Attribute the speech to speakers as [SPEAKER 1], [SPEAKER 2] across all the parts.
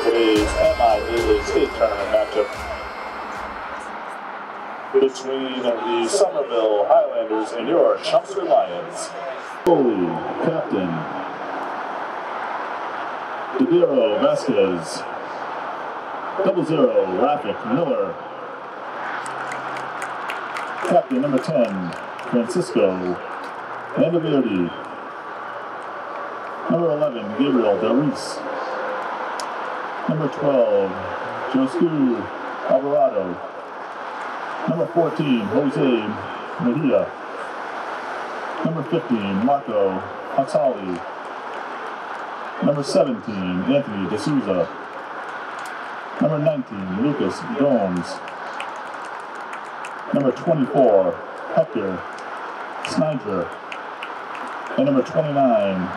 [SPEAKER 1] today's MIAA State Tournament matchup between the Somerville Highlanders and your Chelmsford Lions. Foley, captain. Dedero Vasquez. 00, Rafik Miller. Captain number 10, Francisco Andoverdi. Number 11, Gabriel Del Reese. Number 12, Joscu Alvarado. Number 14, Jose Mejia. Number 15, Marco Hatali. Number 17, Anthony D'Souza. Number 19, Lucas Gomes. Number 24, Hector Snider. And number 29,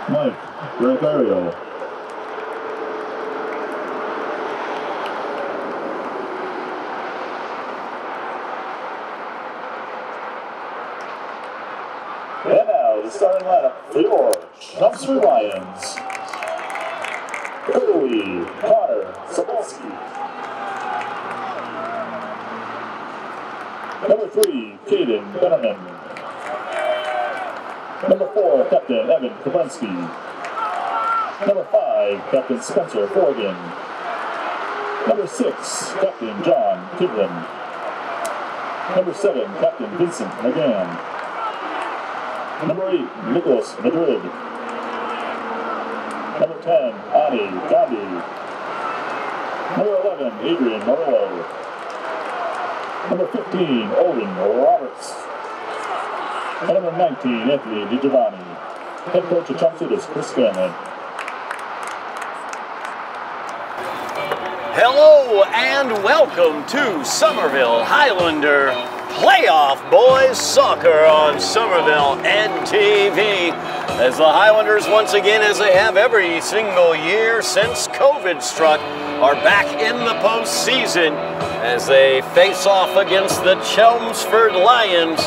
[SPEAKER 1] Mike Gregario. And now the starting lineup for your Chelmsford Lions. Early, Connor Sobolski. Number 3, Caden Bennerman. Number 4, Captain Evan Kablinsky. Number 5, Captain Spencer Forgan. Number 6, Captain John Kidlin. Number 7, Captain Vincent McGann. Number 8, Nicholas Madrid. Number 10, Ani Gandhi. Number 11, Adrian Morillo. Number 15, Owen Roberts. And number 19, Anthony DiGiovanni. Head coach of Chelmsford is Chris Scanlon.
[SPEAKER 2] Hello and welcome to Somerville Highlander Playoff Boys Soccer on Somerville NTV. As the Highlanders, once again, as they have every single year since COVID struck, are back in the postseason as they face off against the Chelmsford Lions.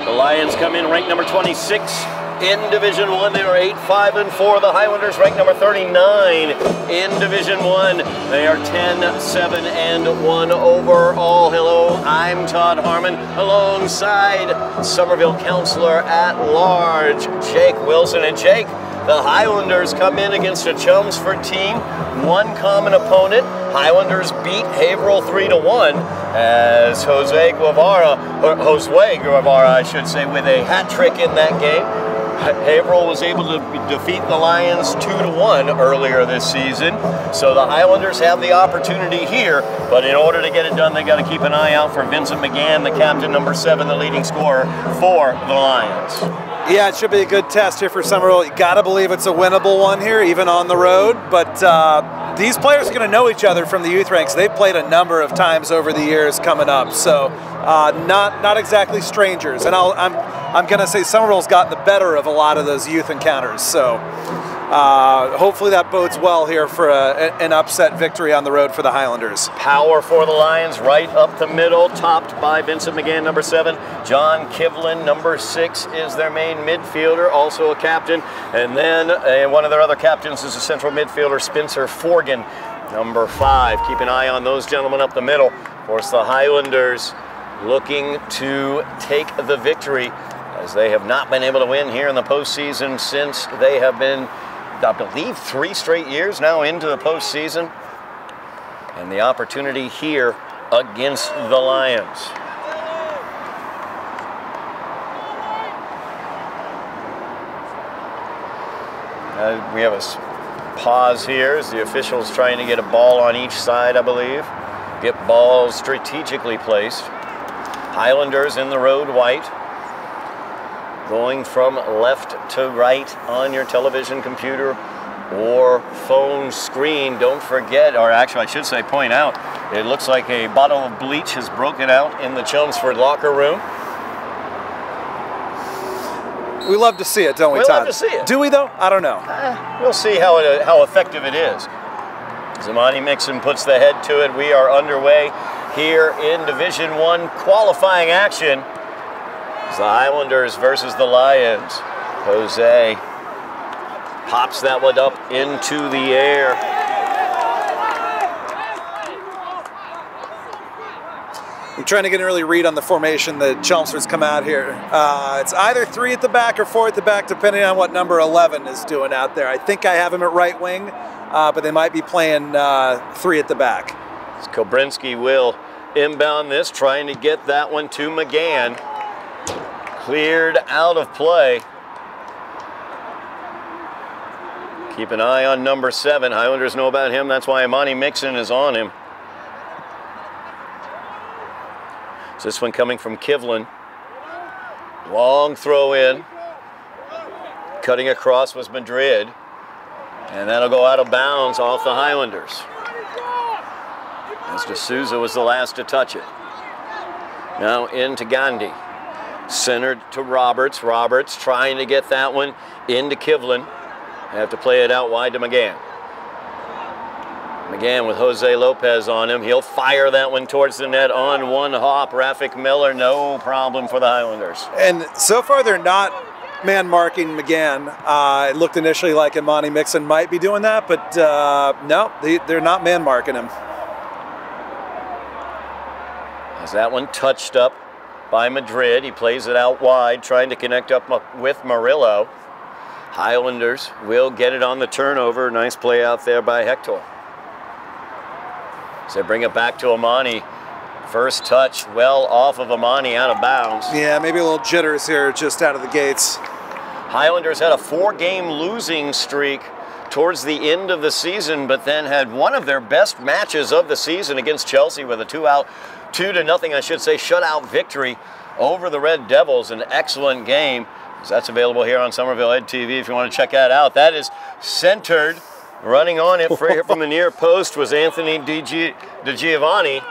[SPEAKER 2] The Lions come in ranked number 26 in Division 1. They are 8-5-4. The Highlanders ranked number 39 in Division 1. They are 10-7-1 overall. Hello, I'm Todd Harmon alongside Somerville Counselor at Large, Jake Wilson. And Jake, the Highlanders come in against a Chelmsford team, one common opponent. Highlanders beat Haverhill 3-1 as Josue Guevara, I should say, with a hat trick in that game. Haverhill was able to defeat the Lions 2-1 earlier this season. So the Highlanders have the opportunity here, but in order to get it done, they got to keep an eye out for Vincent McGann, the captain, number 7, the leading scorer for the Lions.
[SPEAKER 3] Yeah, it should be a good test here for Somerville. You got to believe it's a winnable one here, even on the road. But these players are going to know each other from the youth ranks. They've played a number of times over the years coming up, so not exactly strangers. And I'm going to say Somerville's gotten the better of a lot of those youth encounters. So hopefully that bodes well here for an upset victory on the road for the Highlanders.
[SPEAKER 2] Power for the Lions, right up the middle, topped by Vincent McGann, number 7. John Kivlin, number 6, is their main midfielder, also a captain. And then one of their other captains is a central midfielder, Spencer Forgan, number 5. Keep an eye on those gentlemen up the middle. Of course, the Highlanders looking to take the victory, as they have not been able to win here in the postseason since they have been, I believe, 3 straight years now into the postseason. And the opportunity here against the Lions. We have a pause here as the officials trying to get a ball on each side, I believe. Get balls strategically placed. Highlanders in the road white. Going from left to right on your television, computer, or phone screen. Don't forget, or actually I should say point out, it looks like a bottle of bleach has broken out in the Chelmsford locker room.
[SPEAKER 3] We love to see it, don't we, Todd?
[SPEAKER 2] We love to see it.
[SPEAKER 3] Do we, though? I don't know.
[SPEAKER 2] We'll see how effective it is. Zamani Mixon puts the head to it. We are underway here in Division 1 qualifying action. It's the Highlanders versus the Lions. Jose Pops that one up into the air.
[SPEAKER 3] I'm trying to get an early read on the formation that Chelmsford's come out here. It's either 3 at the back or 4 at the back, depending on what number 11 is doing out there. I think I have him at right wing, but they might be playing 3 at the back.
[SPEAKER 2] Kobrinski will inbound this, trying to get that one to McGann. Cleared out of play. Keep an eye on number 7. Highlanders know about him. That's why Imani Mixon is on him. So this one coming from Kivlin. Long throw in. Cutting across was Madrid. And that'll go out of bounds off the Highlanders. As D'Souza was the last to touch it. Now into Gandhi. Centered to Roberts. Roberts trying to get that one into Kivlin. Have to play it out wide to McGann. McGann with Jose Lopez on him. He'll fire that one towards the net on one hop. Rafik Miller, no problem for the Highlanders.
[SPEAKER 3] And so far they're not man-marking McGann. It looked initially like Imani Mixon might be doing that, but no, they're not man-marking him.
[SPEAKER 2] As that one touched up by Madrid. He plays it out wide, trying to connect up with Murillo. Highlanders will get it on the turnover. Nice play out there by Hector. So they bring it back to Imani. First touch well off of Imani, out of bounds.
[SPEAKER 3] Yeah, maybe a little jitters here just out of the gates.
[SPEAKER 2] Highlanders had a 4-game losing streak towards the end of the season, but then had one of their best matches of the season against Chelsea with a 2-0 shutout victory over the Red Devils. An excellent game. That's available here on Somerville Ed TV if you want to check that out. That is centered. Running on it from the near post was Anthony DiGiovanni,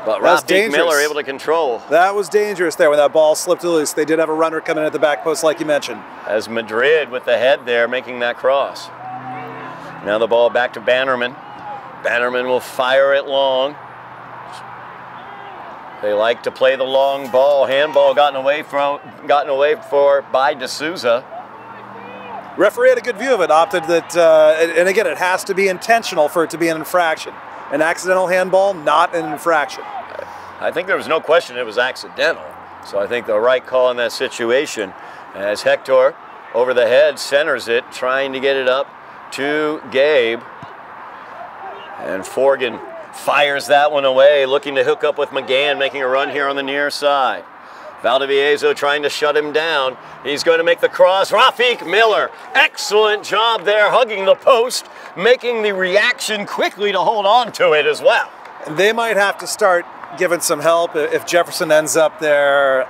[SPEAKER 2] but Rafik Miller able to control.
[SPEAKER 3] That was dangerous there when that ball slipped loose. They did have a runner coming in at the back post like you mentioned.
[SPEAKER 2] As Madrid with the head there making that cross. Now the ball back to Bannerman. Bannerman will fire it long. They like to play the long ball. Handball gotten away for by D'Souza.
[SPEAKER 3] Referee had a good view of it, opted that, and again, it has to be intentional for it to be an infraction. An accidental handball, not an infraction.
[SPEAKER 2] I think there was no question it was accidental. So I think the right call in that situation. As Hector, over the head, centers it, trying to get it up to Gabe. And Forgan fires that one away, looking to hook up with McGann, making a run here on the near side. Valdivieso trying to shut him down. He's going to make the cross. Rafik Miller, excellent job there, hugging the post, making the reaction quickly to hold on to it as well.
[SPEAKER 3] They might have to start giving some help if Jefferson ends up there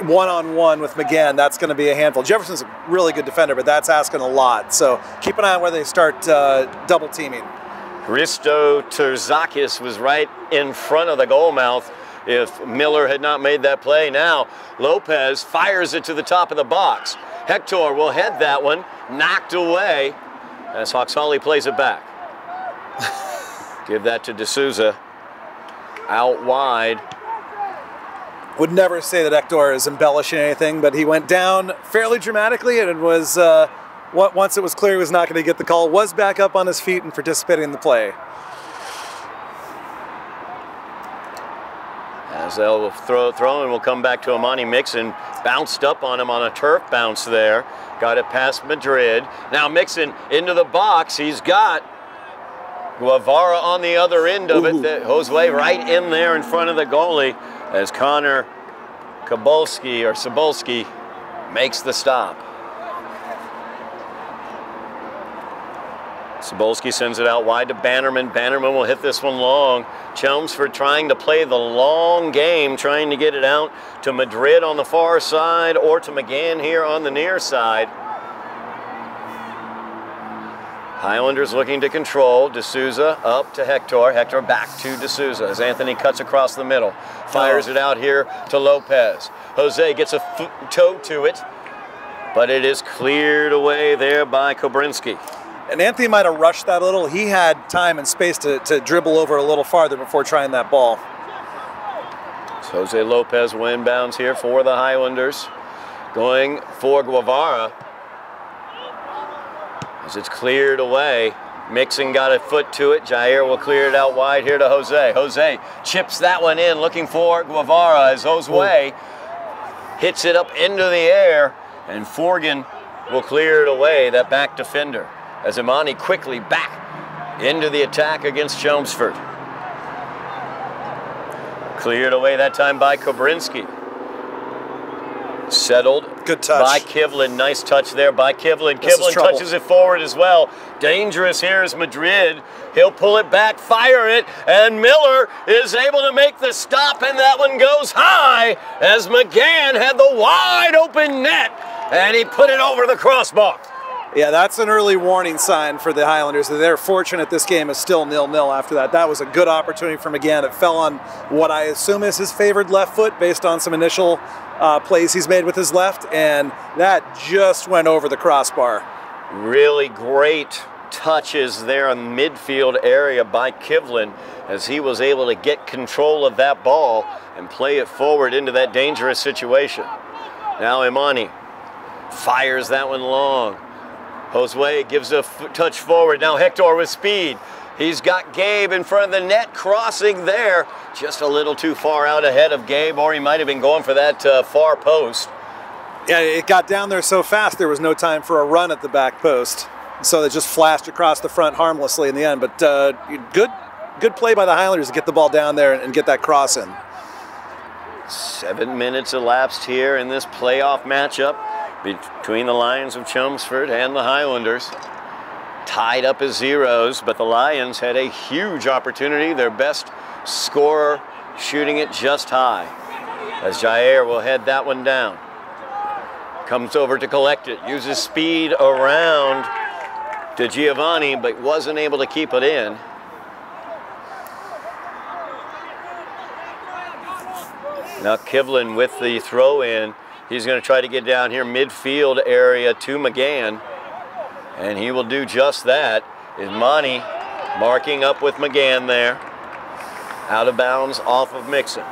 [SPEAKER 3] one-on-one with McGann. That's going to be a handful. Jefferson's a really good defender, but that's asking a lot. So keep an eye on where they start double teaming.
[SPEAKER 2] Risto Terzakis was right in front of the goal mouth if Miller had not made that play. Now Lopez fires it to the top of the box. Hector will head that one, knocked away as Hawks-Hawley plays it back. Give that to D'Souza. Out wide.
[SPEAKER 3] Would never say that Hector is embellishing anything, but he went down fairly dramatically, and it was, once it was clear he was not going to get the call, was back up on his feet and participating in the play.
[SPEAKER 2] As they'll throw and will come back to Imani Mixon. Bounced up on him on a turf bounce there. Got it past Madrid. Now Mixon into the box. He's got Guevara on the other end of it. Josue right in there in front of the goalie as Connor Cebulski makes the stop. Cebulski sends it out wide to Bannerman. Bannerman will hit this one long. Chelmsford trying to play the long game, trying to get it out to Madrid on the far side or to McGann here on the near side. Highlanders looking to control. D'Souza up to Hector. Hector back to D'Souza as Anthony cuts across the middle. Fires it out here to Lopez. Jose gets a toe to it, but it is cleared away there by Kobrinski.
[SPEAKER 3] And Anthony might have rushed that a little. He had time and space to dribble over a little farther before trying that ball.
[SPEAKER 2] So Jose Lopez will inbounds here for the Highlanders. Going for Guevara. As it's cleared away. Mixon got a foot to it. Jair will clear it out wide here to Jose. Jose chips that one in, looking for Guevara as Jose hits it up into the air, and Forgan will clear it away, that back defender, as Imani quickly back into the attack against Chelmsford. Cleared away that time by Kobrinski. Settled.
[SPEAKER 3] Good touch.
[SPEAKER 2] By Kivlin. Nice touch there by Kivlin. Kivlin touches it forward as well. Dangerous here is Madrid. He'll pull it back, fire it, and Miller is able to make the stop, and that one goes high as McGann had the wide open net, and he put it over the crossbar.
[SPEAKER 3] Yeah, that's an early warning sign for the Highlanders. They're fortunate this game is still 0-0 after that. That was a good opportunity for McGann. It fell on what I assume is his favored left foot based on some initial plays he's made with his left, and that just went over the crossbar.
[SPEAKER 2] Really great touches there in the midfield area by Kivlin as he was able to get control of that ball and play it forward into that dangerous situation. Now Imani fires that one long. Josue gives a touch forward. Now Hector with speed. He's got Gabe in front of the net, crossing there. Just a little too far out ahead of Gabe, or he might have been going for that far post.
[SPEAKER 3] Yeah, it got down there so fast there was no time for a run at the back post. So they just flashed across the front harmlessly in the end. But good play by the Highlanders to get the ball down there and get that cross in.
[SPEAKER 2] 7 minutes elapsed here in this playoff matchup between the Lions of Chelmsford and the Highlanders. Tied up as zeros, but the Lions had a huge opportunity. Their best scorer shooting it just high. As Jair will head that one down. Comes over to collect it, uses speed around to Giovanni, but wasn't able to keep it in. Now Kivlin with the throw in. He's going to try to get down here midfield area to McGann, and he will do just that. Imani marking up with McGann there. Out of bounds off of Mixon.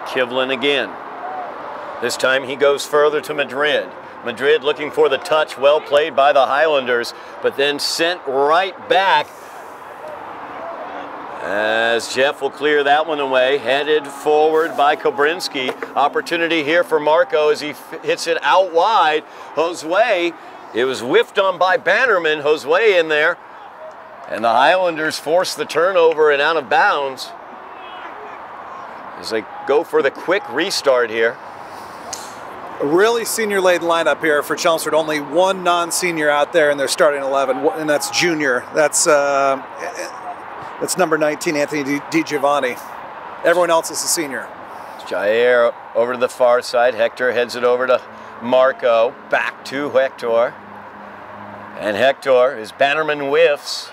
[SPEAKER 2] Kivlin again. This time he goes further to Madrid. Madrid looking for the touch, well played by the Highlanders, but then sent right back as Jeff will clear that one away. Headed forward by Kobrinski. Opportunity here for Marco as he hits it out wide. Josue, it was whiffed on by Bannerman. Josue in there. And the Highlanders force the turnover and out of bounds as they go for the quick restart here.
[SPEAKER 3] A really senior-laden lineup here for Chelmsford. Only one non-senior out there in their starting 11, and that's junior. That's number 19, Anthony DiGiovanni. Everyone else is a senior.
[SPEAKER 2] Jair over to the far side. Hector heads it over to Marco. Back to Hector. And Hector, his Bannerman whiffs.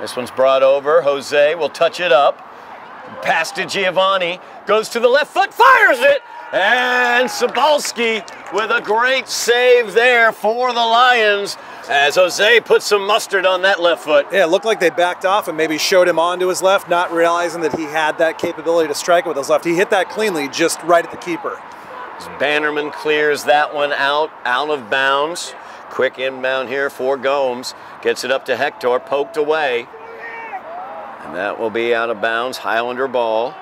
[SPEAKER 2] This one's brought over. Jose will touch it up. Pass to Giovanni. Goes to the left foot, fires it! And Sobalski with a great save there for the Lions as Jose put some mustard on that left foot.
[SPEAKER 3] Yeah, it looked like they backed off and maybe showed him onto his left, not realizing that he had that capability to strike with his left. He hit that cleanly, just right at the keeper.
[SPEAKER 2] As Bannerman clears that one out of bounds. Quick inbound here for Gomes. Gets it up to Hector, poked away. And that will be out of bounds, Highlander ball.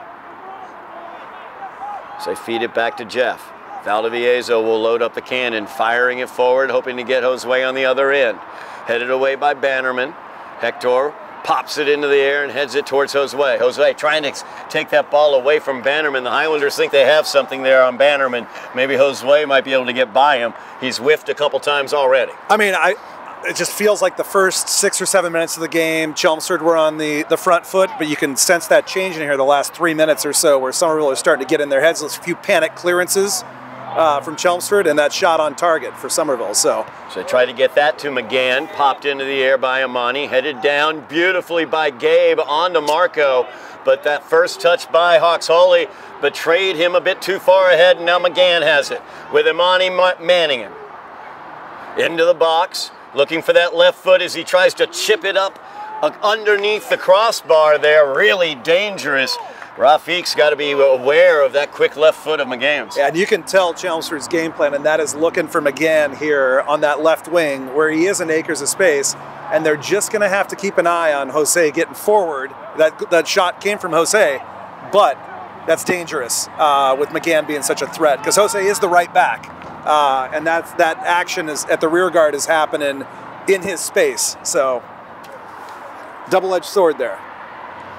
[SPEAKER 2] So they feed it back to Jeff. Valdivieso will load up the cannon, firing it forward, hoping to get Josue on the other end. Headed away by Bannerman. Hector pops it into the air and heads it towards Josue. Josue trying to take that ball away from Bannerman. The Highlanders think they have something there on Bannerman. Maybe Josue might be able to get by him. He's whiffed a couple times already.
[SPEAKER 3] I mean, it just feels like the first 6 or 7 minutes of the game, Chelmsford were on the front foot, but you can sense that change in here the last 3 minutes or so where Somerville are starting to get in their heads. There's a few panic clearances from Chelmsford and that shot on target for Somerville. So
[SPEAKER 2] they tried to get that to McGann, popped into the air by Imani, headed down beautifully by Gabe onto Marco, but that first touch by Hawks Hawley betrayed him a bit too far ahead, and now McGann has it with Imani manning him. Into the box. Looking for that left foot as he tries to chip it up underneath the crossbar there. Really dangerous Rafique's got to be aware of that quick left foot of McGann's.
[SPEAKER 3] Yeah, and you can tell Chelmsford's game plan, and that is looking for McGann here on that left wing where he is in acres of space, and they're just going to have to keep an eye on Jose getting forward. That shot came from Jose, but that's dangerous with McGann being such a threat because Jose is the right back, and that action is at the rear guard is happening in his space. So double-edged sword there.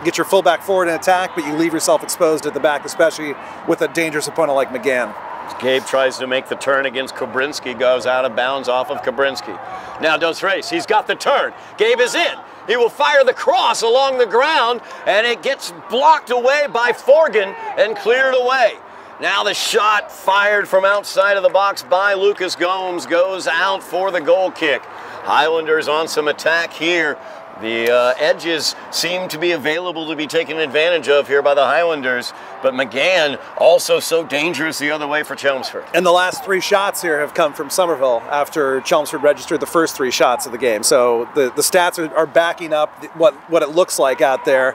[SPEAKER 3] Get your fullback forward in attack, but you leave yourself exposed at the back, especially with a dangerous opponent like McGann.
[SPEAKER 2] Gabe tries to make the turn against Kabrinski, goes out of bounds off of Kabrinski. Now Dos Reis, he's got the turn. Gabe is in. He will fire the cross along the ground, and it gets blocked away by Forgan and cleared away. Now the shot fired from outside of the box by Lucas Gomes goes out for the goal kick. Highlanders on some attack here. The edges seem to be available to be taken advantage of here by the Highlanders, but McGann also so dangerous the other way for Chelmsford.
[SPEAKER 3] And the last 3 shots here have come from Somerville after Chelmsford registered the first 3 shots of the game. So the stats are backing up what it looks like out there,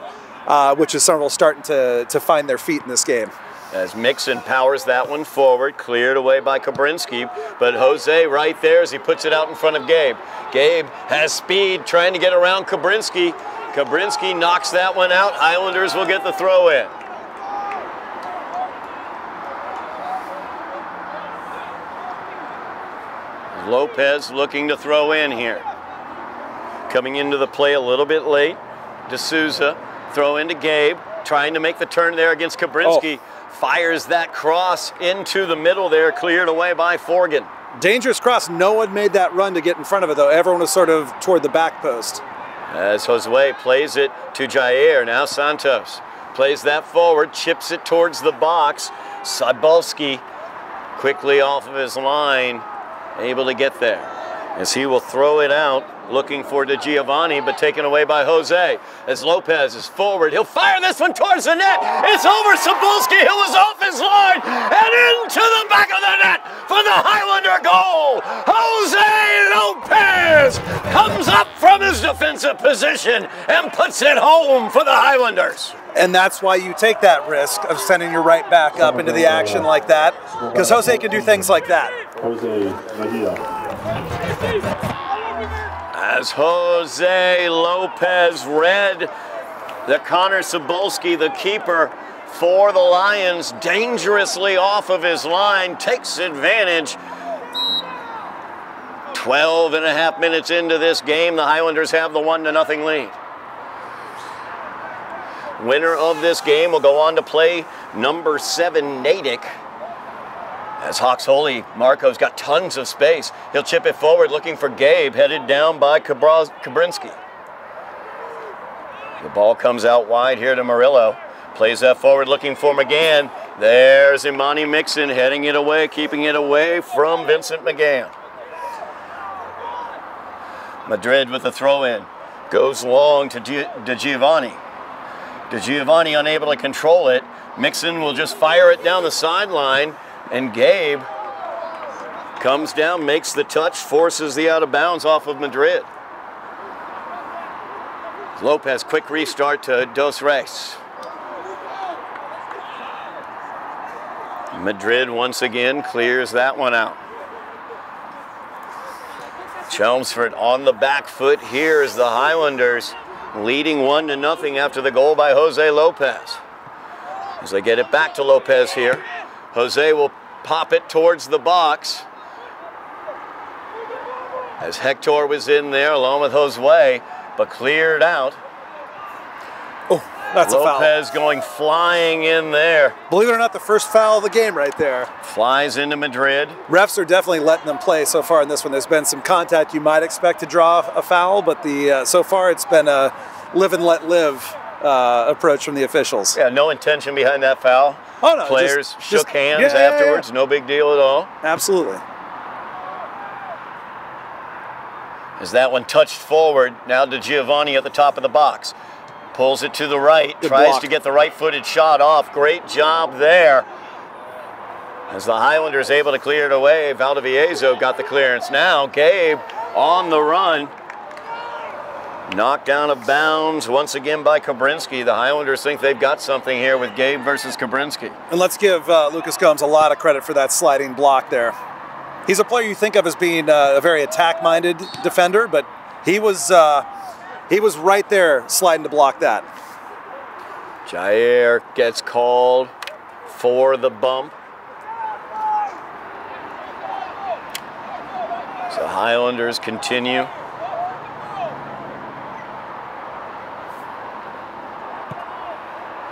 [SPEAKER 3] which is Somerville starting to find their feet in this game.
[SPEAKER 2] As Mixon powers that one forward, cleared away by Kabrinski, but Jose right there as he puts it out in front of Gabe. Gabe has speed trying to get around Kabrinski. Kabrinski knocks that one out. Highlanders will get the throw in. Lopez looking to throw in here. Coming into the play a little bit late. D'Souza, throw into Gabe, trying to make the turn there against Kabrinski. Fires that cross into the middle there, cleared away by Forgan.
[SPEAKER 3] Dangerous cross. No one made that run to get in front of it, though. Everyone was sort of toward the back post.
[SPEAKER 2] As Josue plays it to Jair, now Santos plays that forward, chips it towards the box. Sadbolski quickly off of his line, able to get there. As he will throw it out, looking for De Giovanni, but taken away by Jose. As Lopez is forward, he'll fire this one towards the net. It's over Sadbolski, who was off his line, and into the back of the net for the Highlander goal. Jose Lopez comes up from his defensive position and puts it home for the Highlanders.
[SPEAKER 3] And that's why you take that risk of sending your right back up into the action like that, because Jose can do things like that.
[SPEAKER 1] Jose Mejia.
[SPEAKER 2] As Jose Lopez read that Connor Sadbolski, the keeper for the Lions, dangerously off of his line, takes advantage. 12 and a half minutes into this game, the Highlanders have the 1-0 lead. Winner of this game will go on to play number 7, Natick. As Hawks Holy, Marco's got tons of space. He'll chip it forward looking for Gabe, headed down by Kabrinski. The ball comes out wide here to Murillo. Plays that forward looking for McGann. There's Imani Mixon heading it away, keeping it away from Vincent McGann. Madrid with the throw in. Goes long to De Giovanni. De Giovanni unable to control it. Mixon will just fire it down the sideline. And Gabe comes down, makes the touch, forces the out of bounds off of Madrid. Lopez, quick restart to Dos Reis. Madrid once again clears that one out. Chelmsford on the back foot here as the Highlanders leading 1-0 after the goal by Jose Lopez. As they get it back to Lopez here. Jose will pop it towards the box. As Hector was in there along with Josue, but cleared out.
[SPEAKER 3] Oh, that's a foul.
[SPEAKER 2] Lopez going flying in there.
[SPEAKER 3] Believe it or not, the first foul of the game right there.
[SPEAKER 2] Flies into Madrid.
[SPEAKER 3] Refs are definitely letting them play so far in this one. There's been some contact you might expect to draw a foul, but so far it's been a live and let live approach from the officials.
[SPEAKER 2] Yeah, no intention behind that foul.
[SPEAKER 3] Oh, no,
[SPEAKER 2] Players shook hands afterwards, no big deal at all.
[SPEAKER 3] Absolutely.
[SPEAKER 2] As that one touched forward, now to Giovanni at the top of the box. Pulls it to the right, tries to get the right-footed shot off. Great job there. As the Highlanders able to clear it away, Valdivieso got the clearance. Now Gabe on the run. Knocked out of bounds once again by Kabrinski. The Highlanders think they've got something here with Gabe versus Kabrinski.
[SPEAKER 3] And let's give Lucas Gomes a lot of credit for that sliding block there. He's a player you think of as being a very attack-minded defender, but he was right there sliding to block that.
[SPEAKER 2] Jair gets called for the bump. So Highlanders continue.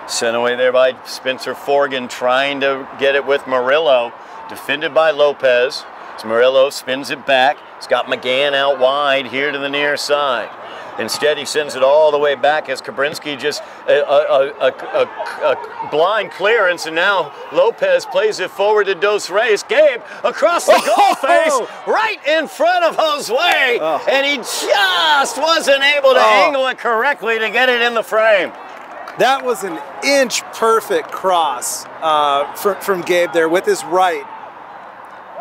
[SPEAKER 2] Sent away there by Spencer Forgan, trying to get it with Murillo. Defended by Lopez. So Murillo spins it back. He's got McGann out wide here to the near side. Instead, he sends it all the way back as Kabrinski just a blind clearance, and now Lopez plays it forward to Dos Reis. Gabe across the goal face, right in front of Josue, and he just wasn't able to angle it correctly to get it in the frame.
[SPEAKER 3] That was an inch perfect cross from Gabe there with his right,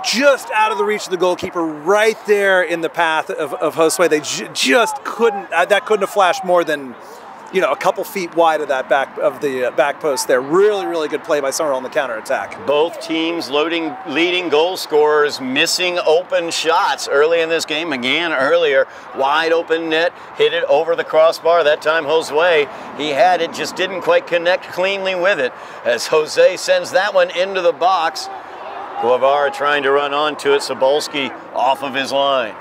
[SPEAKER 3] just out of the reach of the goalkeeper, right there in the path of Josue. They just couldn't. That couldn't have flashed more than, you know, a couple feet wide of that back post there. Really, really good play by Summerville on the counterattack.
[SPEAKER 2] Both teams leading goal scorers missing open shots early in this game. McGann earlier, wide open net, hit it over the crossbar. That time Josue, he had it, just didn't quite connect cleanly with it. As Jose sends that one into the box. Guevara trying to run onto it. Sobolski off of his line.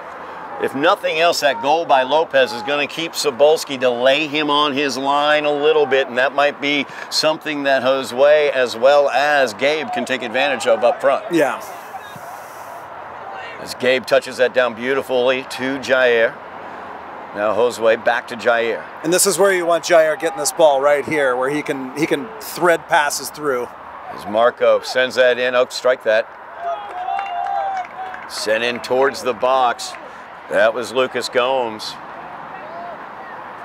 [SPEAKER 2] If nothing else, that goal by Lopez is going to keep Sobolski, delay him on his line a little bit, and that might be something that Josue as well as Gabe can take advantage of up front.
[SPEAKER 3] Yeah.
[SPEAKER 2] As Gabe touches that down beautifully to Jair. Now Josue back to Jair.
[SPEAKER 3] And this is where you want Jair getting this ball right here, where he can thread passes through.
[SPEAKER 2] As Marco sends that in, strike that. Sent in towards the box. That was Lucas Gomes.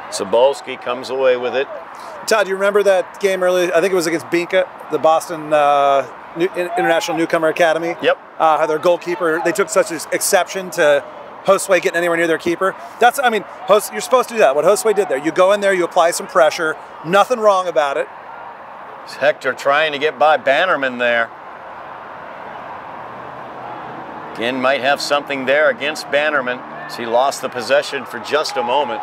[SPEAKER 2] Sobolski comes away with it.
[SPEAKER 3] Todd, do you remember that game early? I think it was against Binka, the Boston International Newcomer Academy.
[SPEAKER 2] Yep.
[SPEAKER 3] How their goalkeeper, they took such an exception to Josue getting anywhere near their keeper. You're supposed to do that. What Josue did there, you go in there, you apply some pressure. Nothing wrong about it.
[SPEAKER 2] Hector trying to get by Bannerman there. Again, might have something there against Bannerman as he lost the possession for just a moment.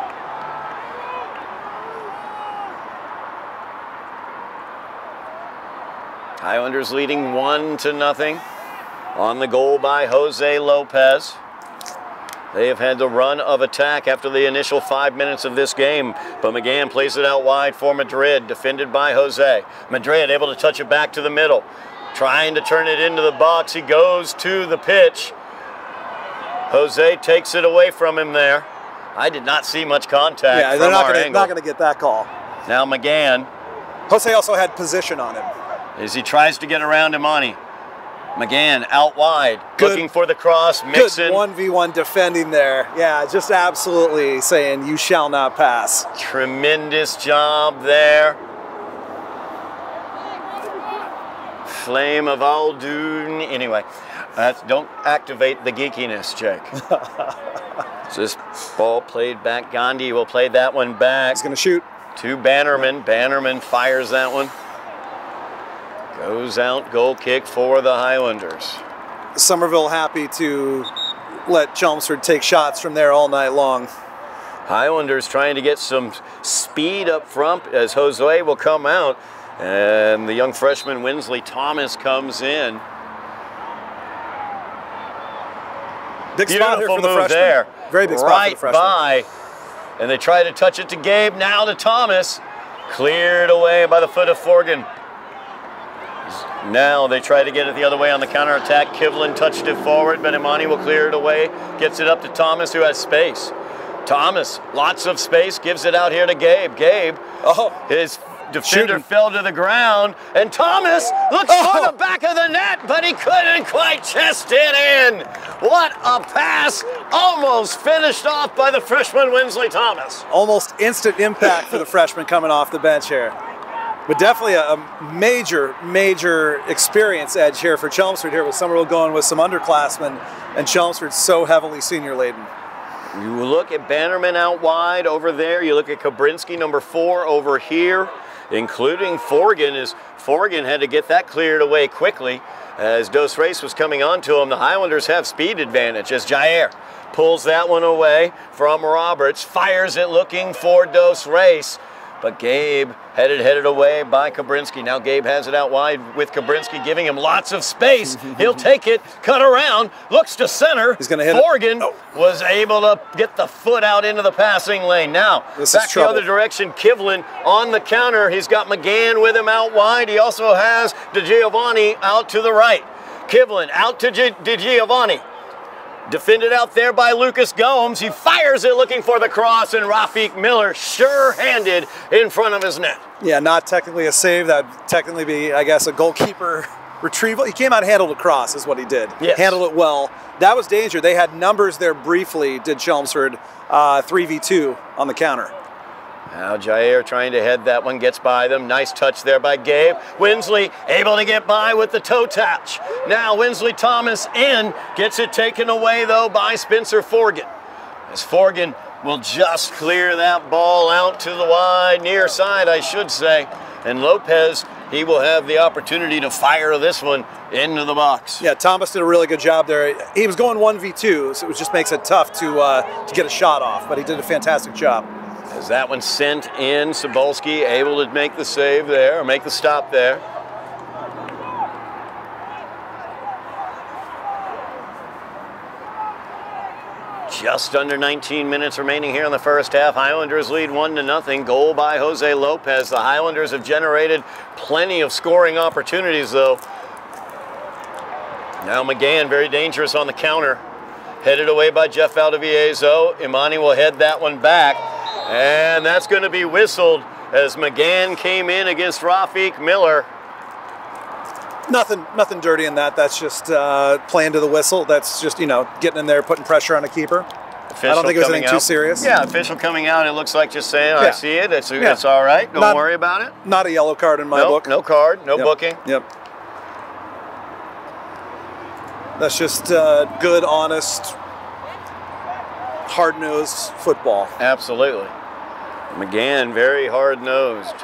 [SPEAKER 2] Highlanders leading 1-0 on the goal by Jose Lopez. They have had the run of attack after the initial 5 minutes of this game, but McGann plays it out wide for Madrid, defended by Jose. Madrid able to touch it back to the middle, trying to turn it into the box. He goes to the pitch. Jose takes it away from him there. I did not see much contact.
[SPEAKER 3] Yeah, they're not going to get that call.
[SPEAKER 2] Now McGann.
[SPEAKER 3] Jose also had position on him.
[SPEAKER 2] As he tries to get around Imani. McGann out wide, looking for the cross, Mixon.
[SPEAKER 3] Good 1v1 defending there. Yeah, just absolutely saying you shall not pass.
[SPEAKER 2] Tremendous job there. Flame of Aldun. Anyway, don't activate the geekiness, Jake. So this ball played back. Gandhi will play that one back.
[SPEAKER 3] He's going to shoot.
[SPEAKER 2] To Bannerman. Bannerman fires that one. Goes out, goal kick for the Highlanders.
[SPEAKER 3] Summerville happy to let Chelmsford take shots from there all night long.
[SPEAKER 2] Highlanders trying to get some speed up front as Jose will come out. And the young freshman Winsley Thomas comes in.
[SPEAKER 3] Big spot here for the freshman.
[SPEAKER 2] There.
[SPEAKER 3] Very big spot for the freshman.
[SPEAKER 2] Right by. And they try to touch it to Gabe, now to Thomas. Cleared away by the foot of Forgan. Now they try to get it the other way on the counterattack. Kivlin touched it forward, but Imani will clear it away. Gets it up to Thomas, who has space. Thomas, lots of space, gives it out here to Gabe. Gabe, his defender fell to the ground, and Thomas looks for the back of the net, but he couldn't quite chest it in. What a pass, almost finished off by the freshman Winsley Thomas.
[SPEAKER 3] Almost instant impact for the freshman coming off the bench here. But definitely a major, major experience edge here for Chelmsford here with Summerville going with some underclassmen, and Chelmsford so heavily senior laden.
[SPEAKER 2] You look at Bannerman out wide over there. You look at Kabrinski, number 4, over here, including Forgan, as Forgan had to get that cleared away quickly as Dos Reis was coming onto him. The Highlanders have speed advantage as Jair pulls that one away from Roberts, fires it looking for Dos Reis. But Gabe headed away by Kabrinski. Now Gabe has it out wide with Kabrinski, giving him lots of space. He'll take it, cut around, looks to center.
[SPEAKER 3] He's going to hit
[SPEAKER 2] Forgan was able to get the foot out into the passing lane. Now, back the other direction, Kivlin on the counter. He's got McGann with him out wide. He also has DeGiovanni out to the right. Kivlin out to DeGiovanni. Defended out there by Lucas Gomes. He fires it looking for the cross, and Rafiq Miller sure-handed in front of his net.
[SPEAKER 3] Yeah, not technically a save. That'd technically be, I guess, a goalkeeper retrieval. He came out and handled a cross is what he did.
[SPEAKER 2] Yes.
[SPEAKER 3] Handled it well. That was danger. They had numbers there briefly, did Chelmsford, 3v2 on the counter.
[SPEAKER 2] Now Jair trying to head that one, gets by them. Nice touch there by Gabe. Winsley able to get by with the toe touch. Now Winsley Thomas in, gets it taken away though by Spencer Forgan. As Forgan will just clear that ball out to the wide near side, I should say. And Lopez, he will have the opportunity to fire this one into the box.
[SPEAKER 3] Yeah, Thomas did a really good job there. He was going 1v2, so it just makes it tough to get a shot off, but he did a fantastic job.
[SPEAKER 2] As that one sent in, Cebulski able to make the save there, or make the stop there. Just under 19 minutes remaining here in the first half. Highlanders lead 1-0. Goal by Jose Lopez. The Highlanders have generated plenty of scoring opportunities, though. Now McGann, very dangerous on the counter. Headed away by Jeff Valdivieso. Imani will head that one back. And that's going to be whistled as McGann came in against Rafiq Miller.
[SPEAKER 3] Nothing dirty in that. That's just playing to the whistle. That's just, getting in there, putting pressure on a keeper.
[SPEAKER 2] Official
[SPEAKER 3] I don't think it was anything too serious.
[SPEAKER 2] Yeah, official coming out. It looks like just saying, I see it. It's all right. Don't worry about it.
[SPEAKER 3] Not a yellow card in my book.
[SPEAKER 2] No card. No booking.
[SPEAKER 3] Yep. That's just good, honest, hard-nosed football.
[SPEAKER 2] Absolutely. McGann, very hard-nosed.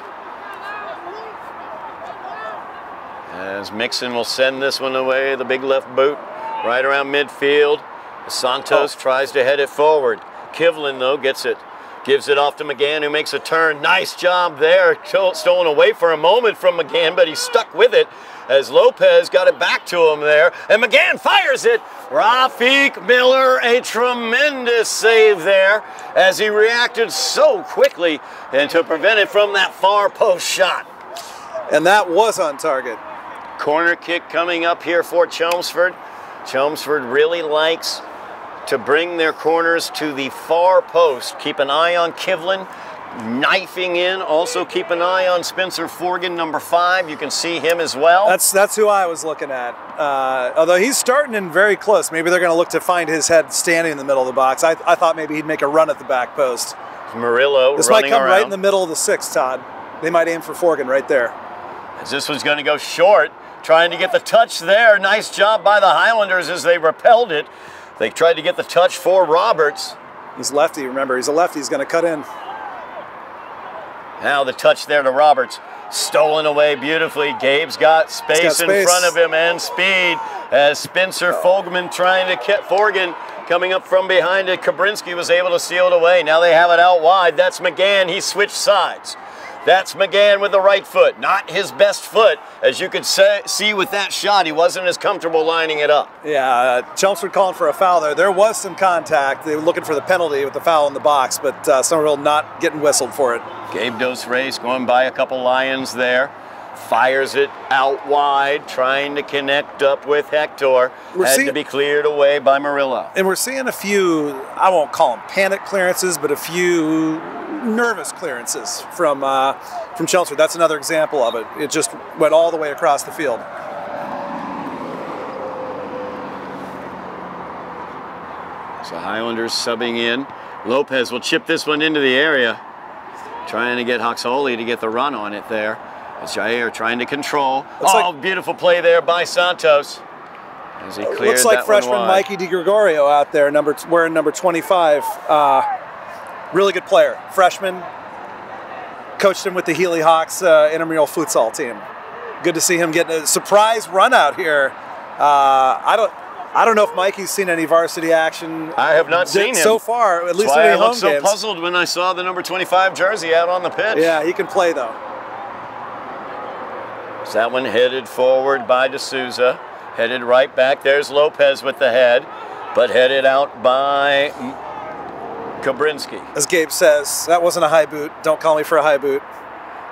[SPEAKER 2] As Mixon will send this one away, the big left boot, right around midfield. Santos tries to head it forward. Kivlin, though, gets it. Gives it off to McGann, who makes a turn. Nice job there. Stolen away for a moment from McGann, but he stuck with it as Lopez got it back to him there. And McGann fires it. Rafiq Miller, a tremendous save there as he reacted so quickly and to prevent it from that far post shot.
[SPEAKER 3] And that was on target.
[SPEAKER 2] Corner kick coming up here for Chelmsford. Chelmsford really likes to bring their corners to the far post. Keep an eye on Kivlin knifing in. Also keep an eye on Spencer Forgan, number 5. You can see him as well.
[SPEAKER 3] That's who I was looking at. Although he's starting in very close. Maybe they're going to look to find his head standing in the middle of the box. I thought maybe he'd make a run at the back post.
[SPEAKER 2] Murillo
[SPEAKER 3] this
[SPEAKER 2] running
[SPEAKER 3] might come
[SPEAKER 2] around.
[SPEAKER 3] right in the middle of the 6, Todd. They might aim for Forgan right there.
[SPEAKER 2] As this one's going to go short. Trying to get the touch there. Nice job by the Highlanders as they repelled it. They tried to get the touch for Roberts.
[SPEAKER 3] He's lefty, remember. He's a lefty. He's going to cut in.
[SPEAKER 2] Now the touch there to Roberts. Stolen away beautifully. Gabe's got space in front of him and speed as Spencer Fogman trying to get Forgan coming up from behind it. Kabrinski was able to seal it away. Now they have it out wide. That's McGann. He switched sides. That's McGann with the right foot. Not his best foot. As you could see with that shot, he wasn't as comfortable lining it up.
[SPEAKER 3] Yeah, Chelmsford calling for a foul there. There was some contact. They were looking for the penalty with the foul in the box, but Somerville not getting whistled for it.
[SPEAKER 2] Gabe Dos Reis going by a couple Lions there. Fires it out wide, trying to connect up with Hector. Had to be cleared away by Murillo.
[SPEAKER 3] And we're seeing a few, I won't call them panic clearances, but a few nervous clearances from Chelmsford. That's another example of it. It just went all the way across the field.
[SPEAKER 2] So Highlanders subbing in. Lopez will chip this one into the area. Trying to get Hoxoli to get the run on it there. As Jair trying to control. Beautiful play there by Santos. As he cleared
[SPEAKER 3] Looks like
[SPEAKER 2] that
[SPEAKER 3] freshman
[SPEAKER 2] one wide.
[SPEAKER 3] Mikey DiGregorio out there, wearing number 25. Really good player. Freshman. Coached him with the Healy Hawks intramural futsal team. Good to see him getting a surprise run out here. I don't know if Mikey's seen any varsity action.
[SPEAKER 2] I have not seen him
[SPEAKER 3] so far, at least
[SPEAKER 2] That's
[SPEAKER 3] in
[SPEAKER 2] why
[SPEAKER 3] any
[SPEAKER 2] I
[SPEAKER 3] home
[SPEAKER 2] looked so
[SPEAKER 3] games.
[SPEAKER 2] puzzled when I saw the number 25 jersey out on the pitch.
[SPEAKER 3] Yeah, he can play though.
[SPEAKER 2] So that one headed forward by D'Souza. Headed right back. There's Lopez with the head, but headed out by Kabrinsky.
[SPEAKER 3] As Gabe says, that wasn't a high boot. Don't call me for a high boot.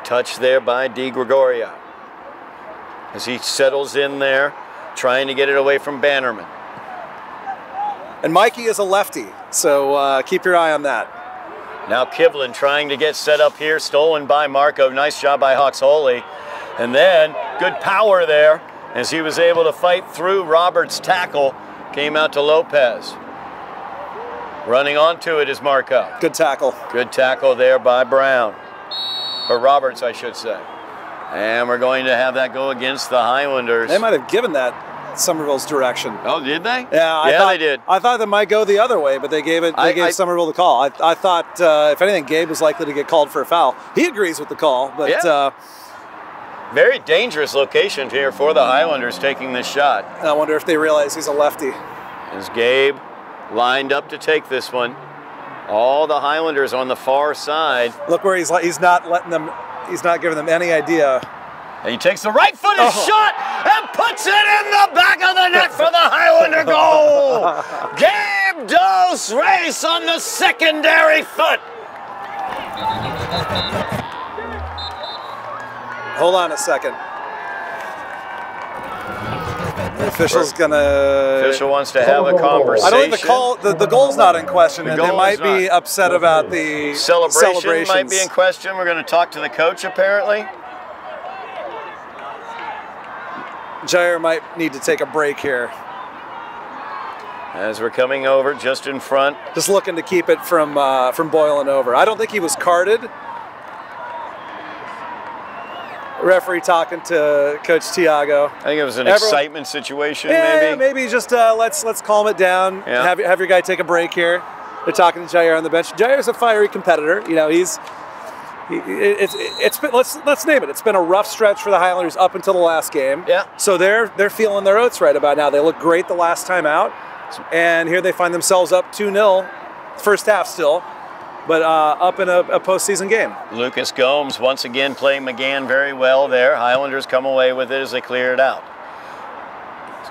[SPEAKER 2] Touch there by DiGregorio. As he settles in there, trying to get it away from Bannerman.
[SPEAKER 3] And Mikey is a lefty, so keep your eye on that.
[SPEAKER 2] Now Kivlin trying to get set up here, stolen by Marco. Nice job by Hawks Holy. And then good power there as he was able to fight through Roberts' tackle. Came out to Lopez. Running onto it is Marco.
[SPEAKER 3] Good tackle.
[SPEAKER 2] Good tackle there by Brown. Or Roberts, I should say. And we're going to have that go against the Highlanders.
[SPEAKER 3] They might have given that Somerville's direction.
[SPEAKER 2] Oh, did they?
[SPEAKER 3] Yeah,
[SPEAKER 2] they did.
[SPEAKER 3] I thought that might go the other way, but they gave Somerville the call. I thought, if anything, Gabe was likely to get called for a foul. He agrees with the call, but
[SPEAKER 2] very dangerous location here for the Highlanders taking this shot.
[SPEAKER 3] I wonder if they realize he's a lefty.
[SPEAKER 2] As Gabe lined up to take this one. All the Highlanders on the far side.
[SPEAKER 3] Look where he's not giving them any idea.
[SPEAKER 2] And he takes the right-footed shot and puts it in the back of the net for the Highlander goal. Gabe Dos Reis on the secondary foot.
[SPEAKER 3] Hold on a second. The official
[SPEAKER 2] wants to have a conversation.
[SPEAKER 3] I don't think the goal's not in question, and they might be upset about the celebrations.
[SPEAKER 2] Might be in question. We're going to talk to the coach apparently.
[SPEAKER 3] Jair might need to take a break here.
[SPEAKER 2] As we're coming over just in front.
[SPEAKER 3] Just looking to keep it from boiling over. I don't think he was carded. Referee talking to Coach Tiago.
[SPEAKER 2] I think it was an excitement situation,
[SPEAKER 3] maybe. Maybe just let's calm it down.
[SPEAKER 2] Yeah.
[SPEAKER 3] Have your guy take a break here. They're talking to Jair on the bench. Jair's a fiery competitor. You know, it's been, let's name it. It's been a rough stretch for the Highlanders up until the last game.
[SPEAKER 2] Yeah.
[SPEAKER 3] So they're feeling their oats right about now. They looked great the last time out, and here they find themselves up 2-0, first half still. But up in a postseason game.
[SPEAKER 2] Lucas Gomes once again playing McGann very well there. Highlanders come away with it as they clear it out.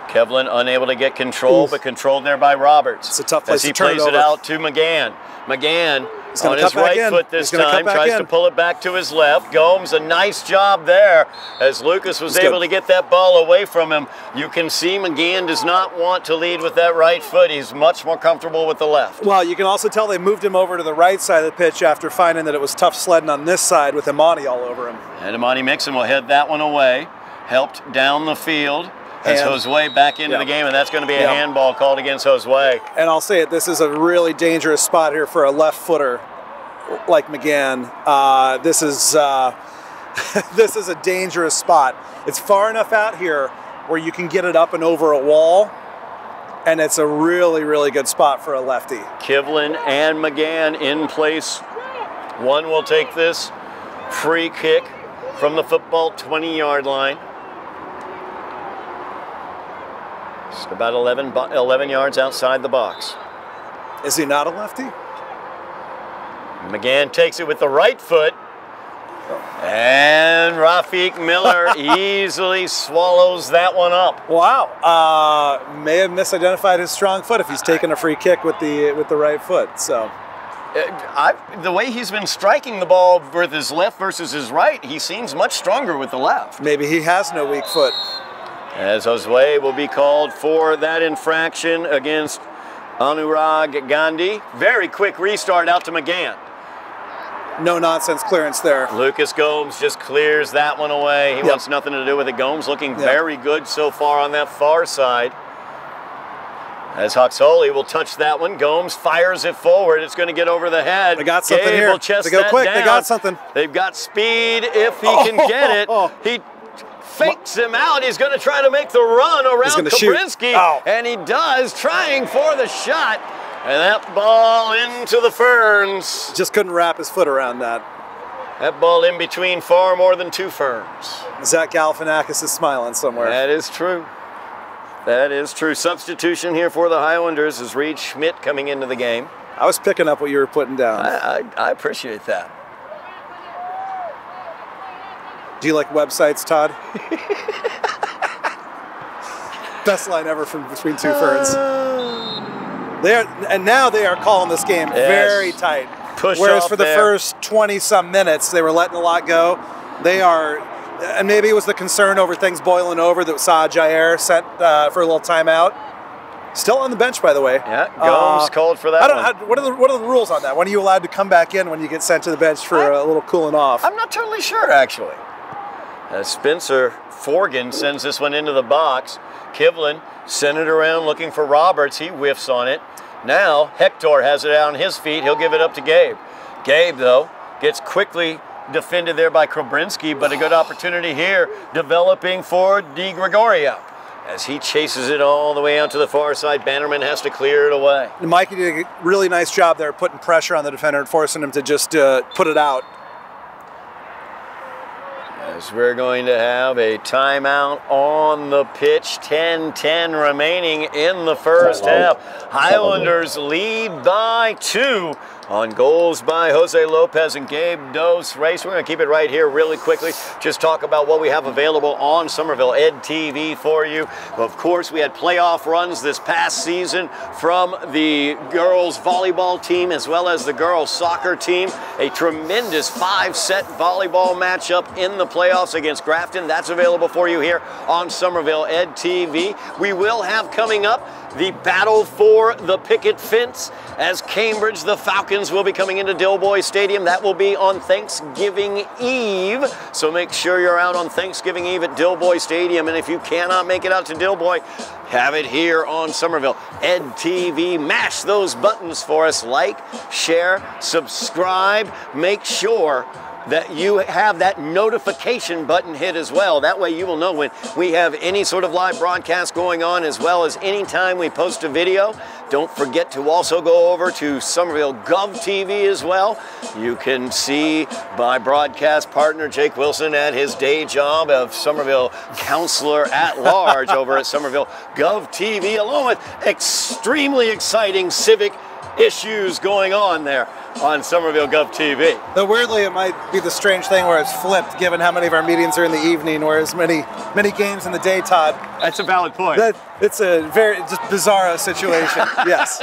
[SPEAKER 2] Kevlin unable to get control, but controlled there by Roberts.
[SPEAKER 3] It's a tough place
[SPEAKER 2] as he
[SPEAKER 3] to turn
[SPEAKER 2] plays it out to McGann. McGann on his right foot this time tries to pull it back to his left. Gomes, a nice job there as Lucas was able to get that ball away from him. You can see McGann does not want to lead with that right foot. He's much more comfortable with the left.
[SPEAKER 3] Well, you can also tell they moved him over to the right side of the pitch after finding that it was tough sledding on this side with Imani all over him.
[SPEAKER 2] And Imani Mixon will head that one away. Helped down the field. As Josue back into the game, and that's going to be a handball called against Josue.
[SPEAKER 3] And I'll say it, this is a really dangerous spot here for a left footer like McGann. This is this is a dangerous spot. It's far enough out here where you can get it up and over a wall, and it's a really, really good spot for a lefty.
[SPEAKER 2] Kivlin and McGann in place. One will take this free kick from the football 20-yard line. Just about 11 yards outside the box.
[SPEAKER 3] Is he not a lefty?
[SPEAKER 2] McGann takes it with the right foot. And Rafiq Miller easily swallows that one up.
[SPEAKER 3] Wow. May have misidentified his strong foot if he's taking a free kick with the right foot. So,
[SPEAKER 2] the way he's been striking the ball with his left versus his right, he seems much stronger with the left.
[SPEAKER 3] Maybe he has no weak foot.
[SPEAKER 2] As Josue will be called for that infraction against Anurag Gandhi. Very quick restart out to McGann.
[SPEAKER 3] No nonsense clearance there.
[SPEAKER 2] Lucas Gomes just clears that one away. He wants nothing to do with it. Gomes looking very good so far on that far side. As Hoxoli will touch that one. Gomes fires it forward. It's going to get over the head.
[SPEAKER 3] They got something
[SPEAKER 2] Gabe
[SPEAKER 3] here.
[SPEAKER 2] Will chest
[SPEAKER 3] they go
[SPEAKER 2] that
[SPEAKER 3] quick.
[SPEAKER 2] down.
[SPEAKER 3] They got something.
[SPEAKER 2] They've got speed if he can get it. He fakes him out. He's going to try to make the run around Kobrinski, and he does, trying for the shot. And that ball into the ferns.
[SPEAKER 3] Just couldn't wrap his foot around that.
[SPEAKER 2] That ball in between far more than 2 ferns.
[SPEAKER 3] Zach Galifianakis is smiling somewhere.
[SPEAKER 2] That is true. That is true. Substitution here for the Highlanders is Reed Schmidt coming into the game.
[SPEAKER 3] I was picking up what you were putting down.
[SPEAKER 2] I appreciate that.
[SPEAKER 3] Do you like websites, Todd? Best line ever from between 2 ferns. Now they are calling this game very tight. Whereas for the first 20-some minutes, they were letting a lot go. They are, and maybe it was the concern over things boiling over that Saad Jair sent for a little timeout. Still on the bench, by the way.
[SPEAKER 2] Yeah, Gomes called for that.
[SPEAKER 3] What are the rules on that? When are you allowed to come back in when you get sent to the bench for a little cooling off?
[SPEAKER 2] I'm not totally sure, actually. Spencer Forgan sends this one into the box. Kivlin sent it around looking for Roberts. He whiffs on it. Now Hector has it out on his feet. He'll give it up to Gabe. Gabe, though, gets quickly defended there by Kobrinski, but a good opportunity here developing for Di Gregorio. As he chases it all the way out to the far side, Bannerman has to clear it away.
[SPEAKER 3] And Mikey did a really nice job there putting pressure on the defender and forcing him to just put it out.
[SPEAKER 2] As we're going to have a timeout on the pitch, 10-10 remaining in the first half. Highlanders lead by 2 on goals by Jose Lopez and Gabe Dos Reis. We're going to keep it right here really quickly. Just talk about what we have available on Somerville Ed TV for you. Of course, we had playoff runs this past season from the girls volleyball team as well as the girls soccer team. A tremendous 5-set volleyball matchup in the playoffs against Grafton. That's available for you here on Somerville Ed TV. We will have coming up the battle for the picket fence as Cambridge, the Falcons, will be coming into Dilboy Stadium. That will be on Thanksgiving Eve. So make sure you're out on Thanksgiving Eve at Dilboy Stadium. And if you cannot make it out to Dilboy, have it here on Somerville Ed TV. Mash those buttons for us. Like, share, subscribe. Make sure that you have that notification button hit as well. That way you will know when we have any sort of live broadcast going on, as well as anytime we post a video. Don't forget to also go over to Somerville Gov TV as well. You can see my broadcast partner Jake Wilson at his day job of Somerville Counselor at Large over at Somerville Gov TV, along with extremely exciting civic issues going on there on Somerville Gov TV.
[SPEAKER 3] Though weirdly, it might be the strange thing where it's flipped, given how many of our meetings are in the evening, whereas many games in the day, Todd.
[SPEAKER 2] That's a valid point.
[SPEAKER 3] It's a very just bizarro situation. Yes.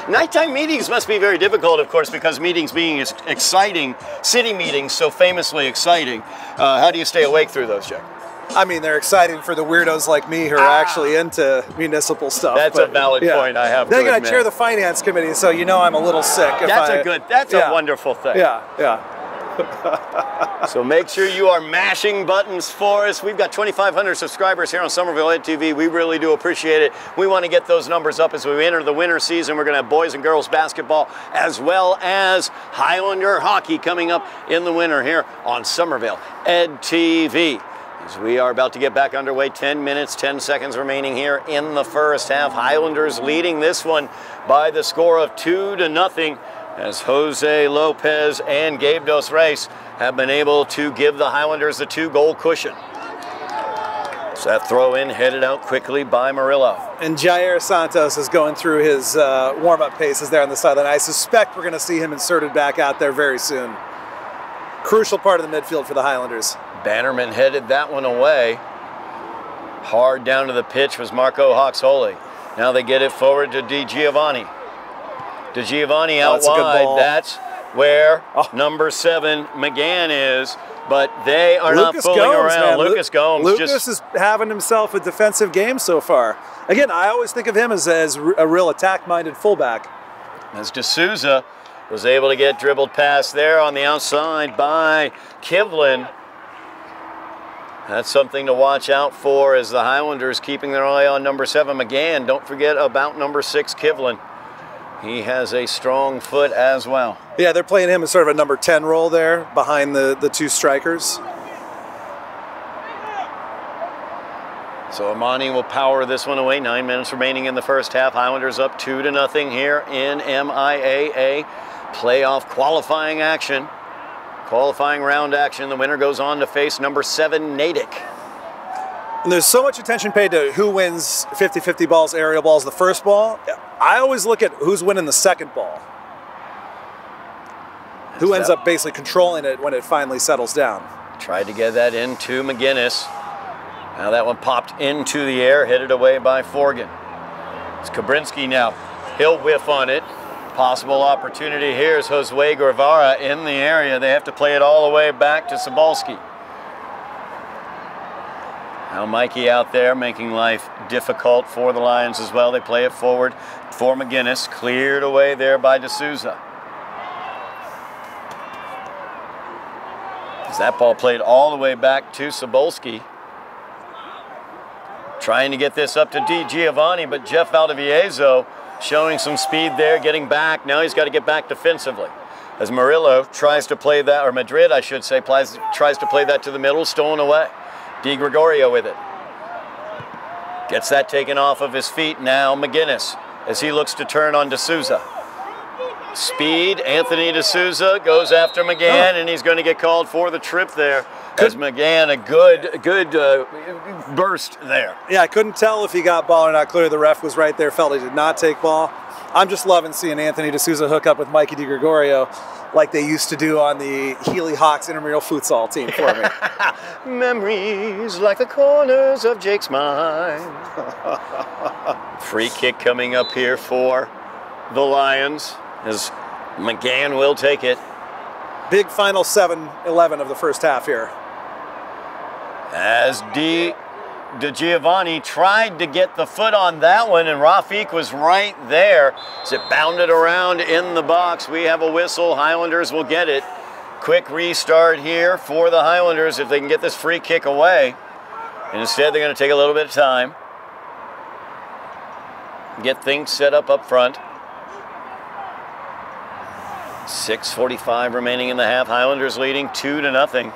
[SPEAKER 2] Nighttime meetings must be very difficult, of course, because meetings being exciting, city meetings so famously exciting. How do you stay awake through those, Jack?
[SPEAKER 3] I mean, they're exciting for the weirdos like me who are actually into municipal stuff.
[SPEAKER 2] That's a valid point, I have to admit.
[SPEAKER 3] Then I chair the finance committee, so you know I'm a little sick.
[SPEAKER 2] That's a wonderful thing.
[SPEAKER 3] Yeah.
[SPEAKER 2] So make sure you are mashing buttons for us. We've got 2,500 subscribers here on Somerville Ed TV. We really do appreciate it. We want to get those numbers up as we enter the winter season. We're going to have boys and girls basketball as well as Highlander hockey coming up in the winter here on Somerville Ed TV. As we are about to get back underway, 10 minutes, 10 seconds remaining here in the first half. Highlanders leading this one by the score of 2-0 as Jose Lopez and Gabe Dos Reis have been able to give the Highlanders the 2-goal cushion. So that throw in headed out quickly by Murillo.
[SPEAKER 3] And Jair Santos is going through his warm-up paces there on the sideline. I suspect we're going to see him inserted back out there very soon. Crucial part of the midfield for the Highlanders.
[SPEAKER 2] Bannerman headed that one away. Hard down to the pitch was Marco Hoxholi. Now they get it forward to Di Giovanni. Di Giovanni out wide. That's where number 7 McGann is, but they are not fooling around. Lucas Gomes.
[SPEAKER 3] Lucas is having himself a defensive game so far. Again, I always think of him as a real attack-minded fullback.
[SPEAKER 2] As D'Souza was able to get dribbled past there on the outside by Kivlin. That's something to watch out for as the Highlanders keeping their eye on number 7 McGann. Don't forget about number 6 Kivlin. He has a strong foot as well.
[SPEAKER 3] Yeah, they're playing him as sort of a number 10 role there behind the two strikers.
[SPEAKER 2] So Amani will power this one away. 9 minutes remaining in the first half. Highlanders up 2-0 here in MIAA playoff qualifying action. Qualifying round action. The winner goes on to face number 7 Natick.
[SPEAKER 3] And there's so much attention paid to who wins 50-50 balls, aerial balls, the first ball. I always look at who's winning the second ball. Who ends up basically controlling it when it finally settles down.
[SPEAKER 2] Tried to get that into McGinnis. Now that one popped into the air, headed away by Forgan. It's Kabrinski now. He'll whiff on it. Possible opportunity here is Josue Guevara in the area. They have to play it all the way back to Sobolski. Now Mikey out there making life difficult for the Lions as well. They play it forward for McGinnis. Cleared away there by D'Souza. As that ball played all the way back to Sobolski. Trying to get this up to Di Giovanni, but Jeff Valdivieso showing some speed there, getting back. Now he's got to get back defensively. As Murillo tries to play that, or Madrid, I should say, tries to play that to the middle, stolen away. Di Gregorio with it. Gets that taken off of his feet. Now McGinnis as he looks to turn on D'Souza. Speed, Anthony D'Souza goes after McGann, and he's going to get called for the trip there. As McGann, a good burst there.
[SPEAKER 3] Yeah, I couldn't tell if he got ball or not. Clearly the ref was right there, felt he did not take ball. I'm just loving seeing Anthony D'Souza hook up with Mikey Di Gregorio like they used to do on the Healy Hawks intramural futsal team for me.
[SPEAKER 2] Memories like the corners of Jake's mind. Free kick coming up here for the Lions as McGann will take it.
[SPEAKER 3] Big final 7-11 of the first half here.
[SPEAKER 2] As Di Giovanni tried to get the foot on that one, and Rafiq was right there as it bounded around in the box. We have a whistle. Highlanders will get it. Quick restart here for the Highlanders if they can get this free kick away. And instead, they're going to take a little bit of time. Get things set up front. 6:45 remaining in the half. Highlanders leading 2-0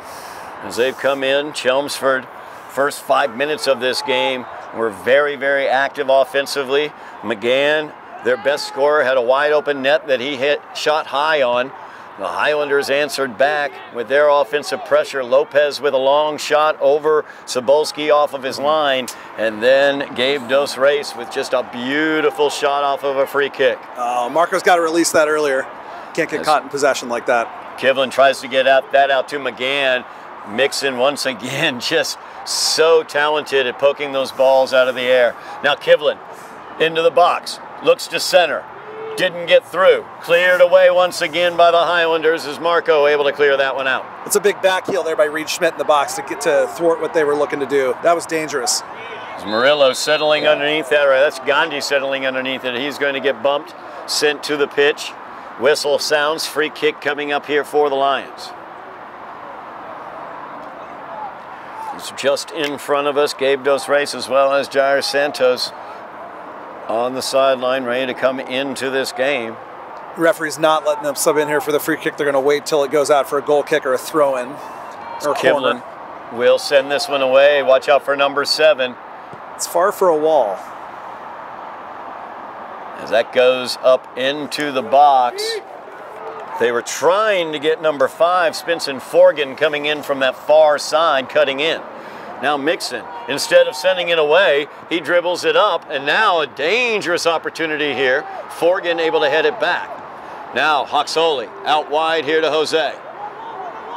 [SPEAKER 2] as they've come in. Chelmsford, first 5 minutes of this game, were very, very active offensively. McGann, their best scorer, had a wide open net that he shot high on. The Highlanders answered back with their offensive pressure. Lopez with a long shot over Sobolski off of his line, and then Gabe Dos Reis with just a beautiful shot off of a free kick.
[SPEAKER 3] Marco's got to release that earlier. Can't get caught in possession like that.
[SPEAKER 2] Kivlin tries to get that out to McGann. Mixon once again just so talented at poking those balls out of the air. Now Kivlin into the box, looks to center, didn't get through. Cleared away once again by the Highlanders. Is Marco able to clear that one out?
[SPEAKER 3] It's a big back heel there by Reed Schmidt in the box to get to thwart what they were looking to do. That was dangerous.
[SPEAKER 2] Murillo settling underneath that, or that's Gandhi settling underneath it. He's going to get bumped, sent to the pitch. Whistle sounds, free kick coming up here for the Lions. It's just in front of us, Gabe Dos Reis as well as Jair Santos on the sideline, ready to come into this game.
[SPEAKER 3] Referee's not letting them sub in here for the free kick. They're going to wait till it goes out for a goal kick or a throw-in.
[SPEAKER 2] Kivlin will send this one away. Watch out for number 7.
[SPEAKER 3] It's far for a wall.
[SPEAKER 2] As that goes up into the box. They were trying to get number 5, Spenson Forgan, coming in from that far side, cutting in. Now Mixon, instead of sending it away, he dribbles it up, and now a dangerous opportunity here. Forgan able to head it back. Now Hoxoli out wide here to Jose.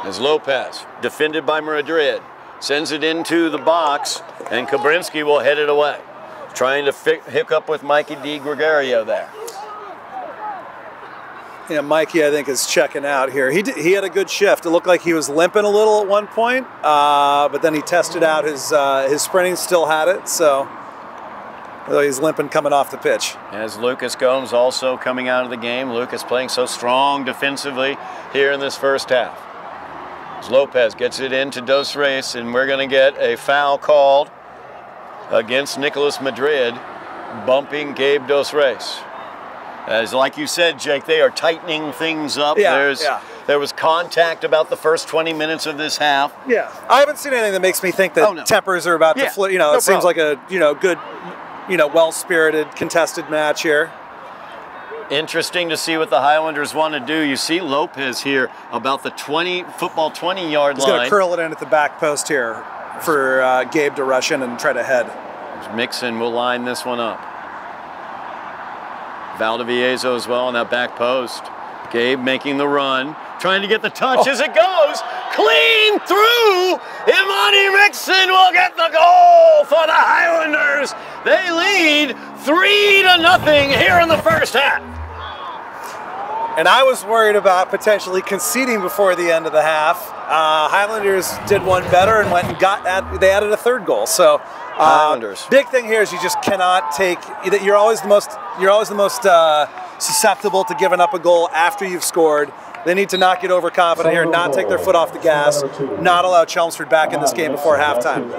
[SPEAKER 2] As Lopez, defended by Madrid, sends it into the box, and Kabrinski will head it away. Trying to hook up with Mikey Di Gregorio there.
[SPEAKER 3] Yeah, Mikey, I think, is checking out here. He had a good shift. It looked like he was limping a little at one point, but then he tested out his sprinting, still had it, so although he's limping coming off the pitch.
[SPEAKER 2] As Lucas Gomes also coming out of the game. Lucas playing so strong defensively here in this first half. As Lopez gets it into Dos Reis, and we're going to get a foul called against Nicolas Madrid, bumping Gabe Dos Reis. As like you said, Jake, they are tightening things up. There's There was contact about the first 20 minutes of this half.
[SPEAKER 3] Yeah, I haven't seen anything that makes me think that tempers are about to flip. You know, it seems like a good, well-spirited, contested match here.
[SPEAKER 2] Interesting to see what the Highlanders want to do. You see Lopez here about the football 20-yard line.
[SPEAKER 3] He's going to curl it in at the back post here for Gabe to rush in and try to head.
[SPEAKER 2] Mixon will line this one up. Valdivieso as well on that back post. Gabe making the run, trying to get the touch as it goes. Clean through. Imani Mixon will get the goal for the Highlanders. They lead 3-0 here in the first half.
[SPEAKER 3] And I was worried about potentially conceding before the end of the half. Highlanders did one better and went and they added a third goal. So
[SPEAKER 2] Highlanders.
[SPEAKER 3] Big thing here is you just cannot take. You're always the most susceptible to giving up a goal after you've scored. They need to not get overconfident here, not take their foot off the gas, not allow Chelmsford back in this game before halftime.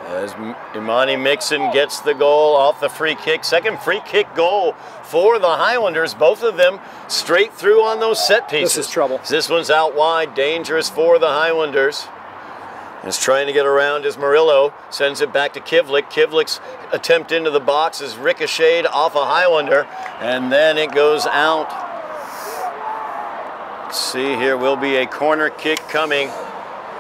[SPEAKER 2] As Imani Mixon gets the goal off the free kick. Second free kick goal for the Highlanders. Both of them straight through on those set pieces.
[SPEAKER 3] This is trouble.
[SPEAKER 2] This one's out wide, dangerous for the Highlanders. Is trying to get around as Murillo sends it back to Kivlik. Kivlik's attempt into the box is ricocheted off a Highlander, and then it goes out. Let's see, here will be a corner kick coming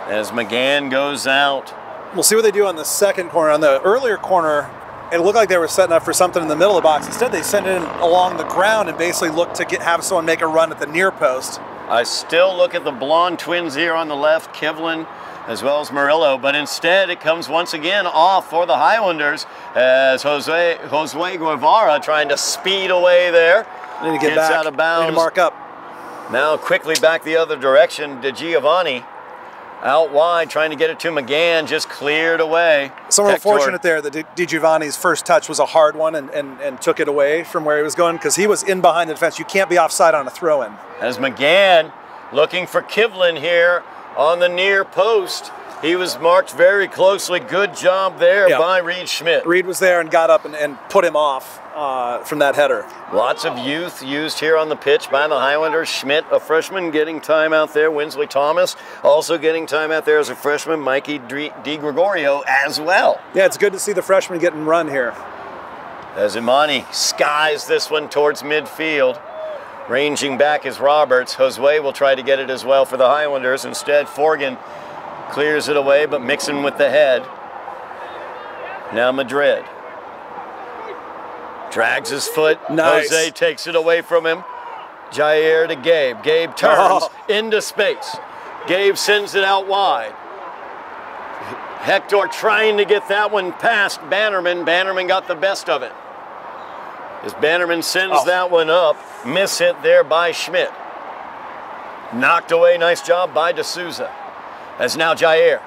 [SPEAKER 2] as McGann goes out.
[SPEAKER 3] We'll see what they do on the second corner. On the earlier corner, it looked like they were setting up for something in the middle of the box. Instead, they sent it in along the ground and basically looked to have someone make a run at the near post.
[SPEAKER 2] I still look at the blonde twins here on the left, Kivlin as well as Murillo, but instead it comes once again off for the Highlanders as Josue Guevara trying to speed away there.
[SPEAKER 3] Need to get back.
[SPEAKER 2] Out of bounds.
[SPEAKER 3] Need to mark up.
[SPEAKER 2] Now quickly back the other direction. De Giovanni out wide trying to get it to McGann, just cleared away.
[SPEAKER 3] Somewhat fortunate there that De Giovanni's first touch was a hard one and took it away from where he was going because he was in behind the defense. You can't be offside on a throw-in.
[SPEAKER 2] As McGann looking for Kivlin here on the near post. He was marked very closely. Good job there by Reed Schmidt.
[SPEAKER 3] Reed was there and got up and put him off from that header.
[SPEAKER 2] Lots of youth used here on the pitch by the Highlanders. Schmidt, a freshman, getting time out there. Winsley Thomas also getting time out there as a freshman. Mikey Di Gregorio as well.
[SPEAKER 3] Yeah, it's good to see the freshman getting run here.
[SPEAKER 2] As Imani skies this one towards midfield. Ranging back is Roberts. Josue will try to get it as well for the Highlanders. Instead, Forgan clears it away, but Mixon with the head. Now Madrid. Drags his foot.
[SPEAKER 3] Nice.
[SPEAKER 2] Jose takes it away from him. Jair to Gabe. Gabe turns into space. Gabe sends it out wide. Hector trying to get that one past Bannerman. Bannerman got the best of it. As Bannerman sends that one up, miss hit there by Schmidt. Knocked away, nice job by D'Souza. As now Jair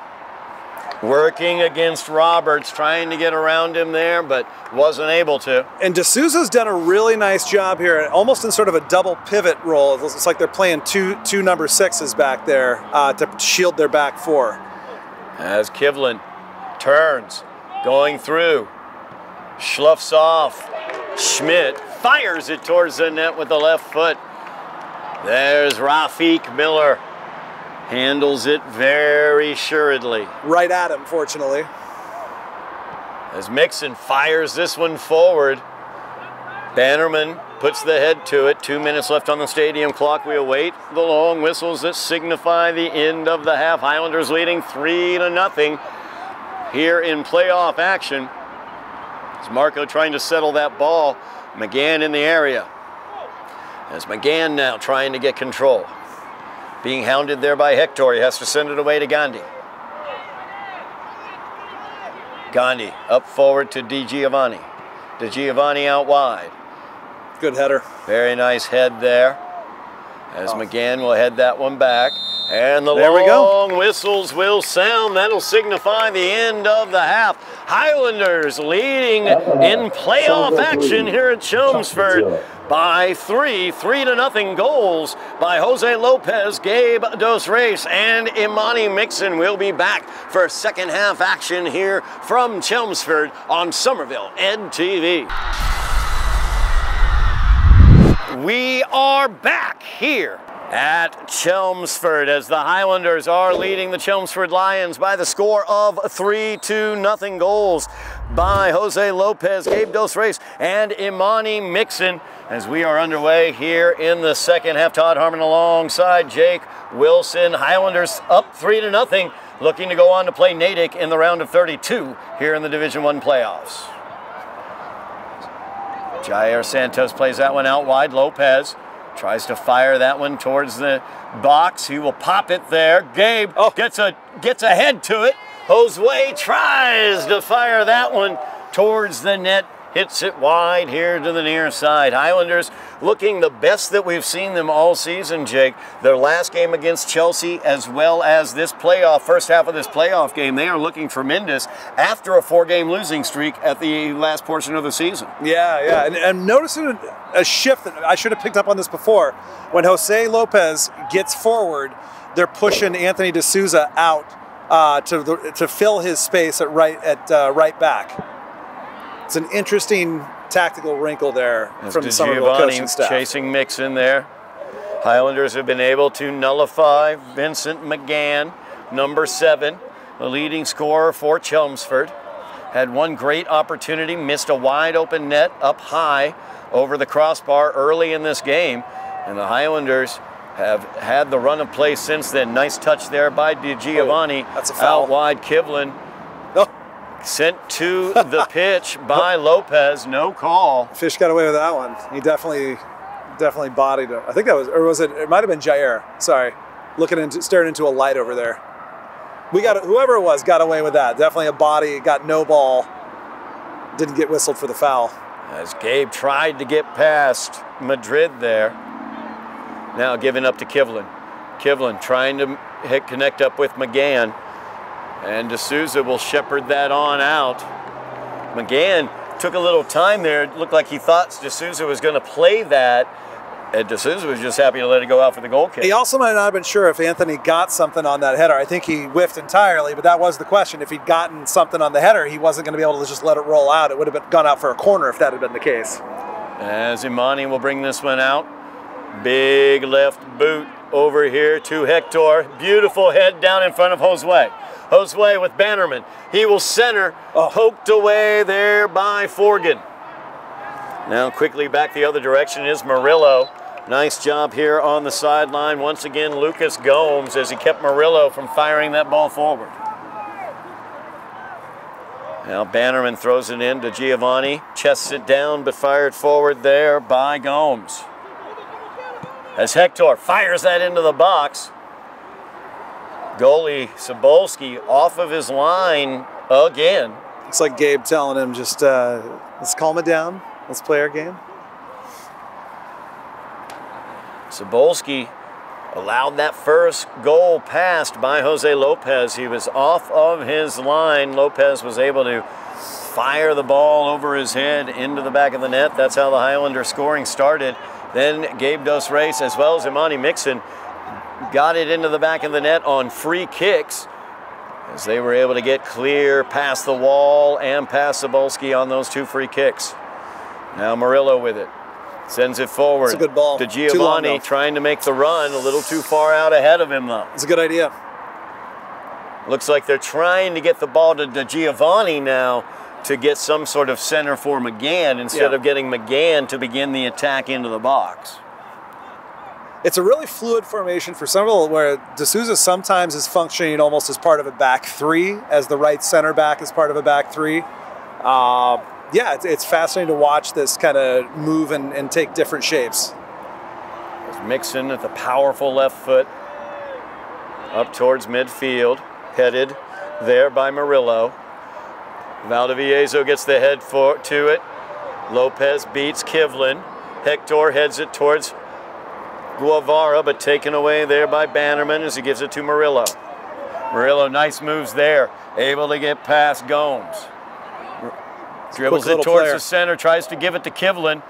[SPEAKER 2] working against Roberts, trying to get around him there, but wasn't able to.
[SPEAKER 3] And D'Souza's done a really nice job here, almost in sort of a double pivot role. It's like they're playing two number 6s back there to shield their back four.
[SPEAKER 2] As Kivlin turns, going through, sloughs off. Schmidt fires it towards the net with the left foot. There's Rafiq Miller. Handles it very assuredly.
[SPEAKER 3] Right at him, fortunately.
[SPEAKER 2] As Mixon fires this one forward. Bannerman puts the head to it. 2 minutes left on the stadium clock. We await the long whistles that signify the end of the half. Highlanders leading 3-0 here in playoff action. As Marco trying to settle that ball. McGann in the area. As McGann now trying to get control. Being hounded there by Hector. He has to send it away to Gandhi. Gandhi up forward to Di Giovanni. Di Giovanni out wide.
[SPEAKER 3] Good header.
[SPEAKER 2] Very nice head there. As McGann will head that one back. And the long whistles will sound. That'll signify the end of the half. Highlanders leading in playoff action here at Chelmsford by 3-0 goals by Jose Lopez, Gabe Dos Reis, and Imani Mixon. Will be back for second half action here from Chelmsford on Somerville EdTV. We are back here at Chelmsford, as the Highlanders are leading the Chelmsford Lions by the score of 3-0. Goals by Jose Lopez, Gabe Dos Reis, and Imani Mixon. As we are underway here in the second half, Todd Harmon alongside Jake Wilson. Highlanders up 3-0, looking to go on to play Natick in the round of 32 here in the Division I playoffs. Jair Santos plays that one out wide. Lopez tries to fire that one towards the box. He will pop it there. Gabe gets ahead to it. Josue tries to fire that one towards the net. Hits it wide here to the near side. Highlanders looking the best that we've seen them all season, Jake. Their last game against Chelsea, as well as this first half of this playoff game, they are looking tremendous after a 4-game losing streak at the last portion of the season.
[SPEAKER 3] Yeah. And I'm noticing a shift that I should have picked up on this before. When Jose Lopez gets forward, they're pushing Anthony D'Souza out to fill his space at right back. It's an interesting tactical wrinkle there from the Somerville coaching staff.
[SPEAKER 2] Chasing Mixon there. Highlanders have been able to nullify Vincent McGann, number 7, the leading scorer for Chelmsford. Had one great opportunity, missed a wide open net up high over the crossbar early in this game. And the Highlanders have had the run of play since then. Nice touch there by DiGiovanni.
[SPEAKER 3] That's a foul.
[SPEAKER 2] Out wide, Kivlin. Sent to the pitch by Lopez, no call.
[SPEAKER 3] Fish got away with that one. He definitely bodied him. I think that was, or was it? It might have been Jair. Sorry, staring into a light over there. Whoever it was got away with that. Definitely a body. Got no ball. Didn't get whistled for the foul.
[SPEAKER 2] As Gabe tried to get past Madrid there. Now giving up to Kivlin. Kivlin trying to connect up with McGann. And D'Souza will shepherd that on out. McGann took a little time there. It looked like he thought D'Souza was going to play that. And D'Souza was just happy to let it go out for the goal kick.
[SPEAKER 3] He also might not have been sure if Anthony got something on that header. I think he whiffed entirely, but that was the question. If he'd gotten something on the header, he wasn't going to be able to just let it roll out. It would have gone out for a corner if that had been the case.
[SPEAKER 2] As Imani will bring this one out. Big left boot over here to Hector. Beautiful head down in front of Josue. Josue with Bannerman. He will center, poked away there by Forgan. Now quickly back the other direction is Murillo. Nice job here on the sideline. Once again, Lucas Gomes as he kept Murillo from firing that ball forward. Now Bannerman throws it in to Giovanni. Chests it down but fired forward there by Gomes. As Hector fires that into the box. Goalie Sobolski off of his line again.
[SPEAKER 3] It's like Gabe telling him, just let's calm it down. Let's play our game.
[SPEAKER 2] Sobolski allowed that first goal passed by Jose Lopez. He was off of his line. Lopez was able to fire the ball over his head into the back of the net. That's how the Highlander scoring started. Then Gabe Dos Reis as well as Imani Mixon got it into the back of the net on free kicks as they were able to get clear past the wall and past Sobolski on those 2 free kicks. Now Murillo with it. Sends it forward.
[SPEAKER 3] It's a good ball.
[SPEAKER 2] To Giovanni trying to make the run. A little too far out ahead of him though.
[SPEAKER 3] It's a good idea.
[SPEAKER 2] Looks like they're trying to get the ball to Giovanni now to get some sort of center for McGann instead of getting McGann to begin the attack into the box.
[SPEAKER 3] It's a really fluid formation for Somerville where D'Souza sometimes is functioning almost as part of a back 3, as the right center back is part of a back 3. Yeah, it's fascinating to watch this kind of move and take different shapes.
[SPEAKER 2] There's Mixon at the powerful left foot up towards midfield, headed there by Murillo. Valdivieso gets the head to it. Lopez beats Kivlin. Hector heads it towards Guevara, but taken away there by Bannerman as he gives it to Murillo. Murillo, nice moves there. Able to get past Gomes. Dribbles it towards the center, tries to give it to Kivlin.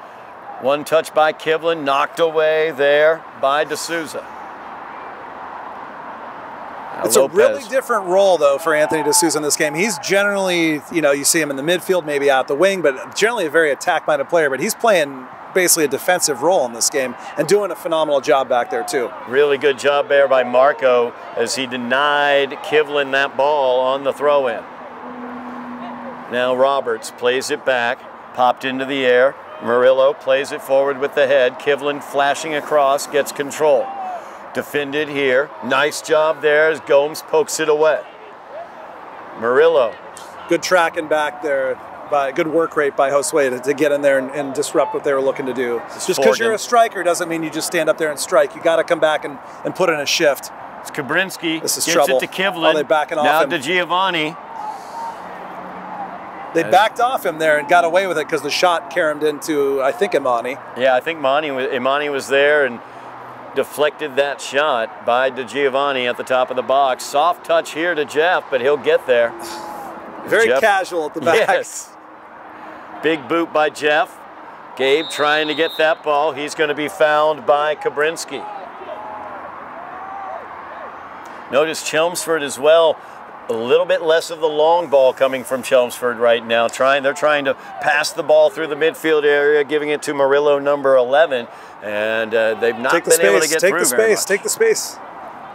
[SPEAKER 2] One touch by Kivlin, knocked away there by D'Souza.
[SPEAKER 3] It's a really different role, though, for Anthony D'Souza in this game. He's generally, you see him in the midfield, maybe out the wing, but generally a very attack-minded player. But he's playing basically a defensive role in this game and doing a phenomenal job back there too.
[SPEAKER 2] Really good job there by Marco as he denied Kivlin that ball on the throw-in. Now Roberts plays it back, popped into the air. Murillo plays it forward with the head. Kivlin flashing across, gets control. Defended here. Nice job there as Gomes pokes it away. Murillo.
[SPEAKER 3] Good tracking back there. Good work rate by Josue to get in there and disrupt what they were looking to do. Just because you're a striker doesn't mean you just stand up there and strike. You got to come back and put in a shift.
[SPEAKER 2] It's Kabrinski.
[SPEAKER 3] This is
[SPEAKER 2] gets
[SPEAKER 3] trouble.
[SPEAKER 2] it to Kivlin.
[SPEAKER 3] Oh, they backing off
[SPEAKER 2] now
[SPEAKER 3] him.
[SPEAKER 2] to Giovanni.
[SPEAKER 3] They backed off him there and got away with it because the shot caromed into, I think, Imani.
[SPEAKER 2] Yeah, I think Imani was there and deflected that shot by DeGiovanni at the top of the box. Soft touch here to Jeff, but he'll get there.
[SPEAKER 3] Very
[SPEAKER 2] Jeff,
[SPEAKER 3] casual at the back.
[SPEAKER 2] Yes. Big boot by Jeff. Gabe trying to get that ball. He's going to be fouled by Kabrinski. Notice Chelmsford as well. A little bit less of the long ball coming from Chelmsford right now. They're trying to pass the ball through the midfield area, giving it to Murillo, number 11, and they've not been able to get through very much.
[SPEAKER 3] Take the space.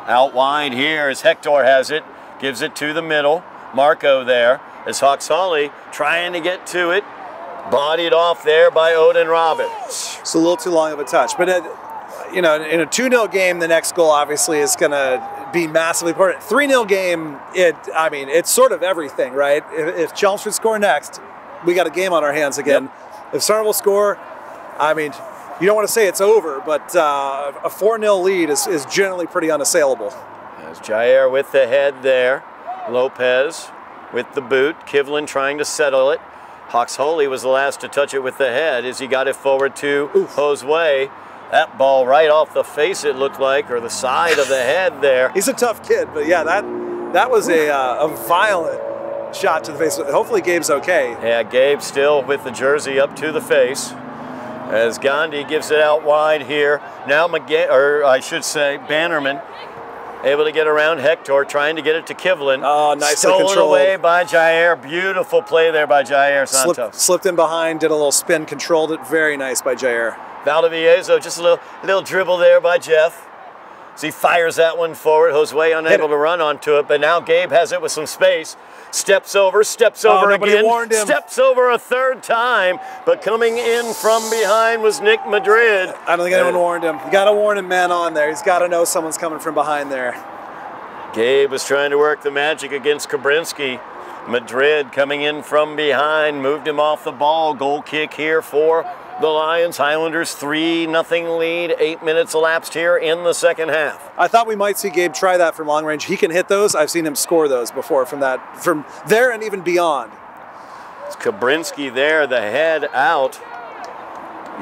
[SPEAKER 2] Out wide here as Hector has it, gives it to the middle. Marco there as Hawks-Hawley trying to get to it. Bodied off there by Odin Roberts.
[SPEAKER 3] It's a little too long of a touch, but in a 2-0 game, the next goal obviously is going to be massively important. 3-0 game, it's sort of everything, right? If Chelmsford score next, we got a game on our hands again. Yep. If Somerville score, you don't want to say it's over, but a 4-0 lead is generally pretty unassailable.
[SPEAKER 2] As Jair with the head there, Lopez with the boot, Kivlin trying to settle it. Hawks-Hawley was the last to touch it with the head as he got it forward to Josue. That ball right off the face, it looked like, or the side of the head there.
[SPEAKER 3] He's a tough kid, but yeah, that was a violent shot to the face. Hopefully Gabe's okay.
[SPEAKER 2] Yeah, Gabe still with the jersey up to the face as Gandhi gives it out wide here. Now Bannerman able to get around Hector, trying to get it to Kivlin.
[SPEAKER 3] Oh, nicely
[SPEAKER 2] Stolen
[SPEAKER 3] controlled.
[SPEAKER 2] away by Jair. Beautiful play there by Jair Santos.
[SPEAKER 3] Slipped in behind, did a little spin, controlled it. Very nice by Jair.
[SPEAKER 2] Valdivieso, just a little dribble there by Jeff. So he fires that one forward. Josue unable to run onto it, but now Gabe has it with some space. Steps over again.
[SPEAKER 3] Warned him.
[SPEAKER 2] Steps over a third time, but coming in from behind was Nick Madrid.
[SPEAKER 3] I don't think anyone warned him. You got to warn him, man, on there. He's got to know someone's coming from behind there.
[SPEAKER 2] Gabe was trying to work the magic against Kabrinski. Madrid coming in from behind, moved him off the ball. Goal kick here for the Lions. Highlanders 3-0 lead. 8 minutes elapsed here in the second half.
[SPEAKER 3] I thought we might see Gabe try that from long range. He can hit those. I've seen him score those before from there and even beyond.
[SPEAKER 2] It's Kabrinski there, the head out.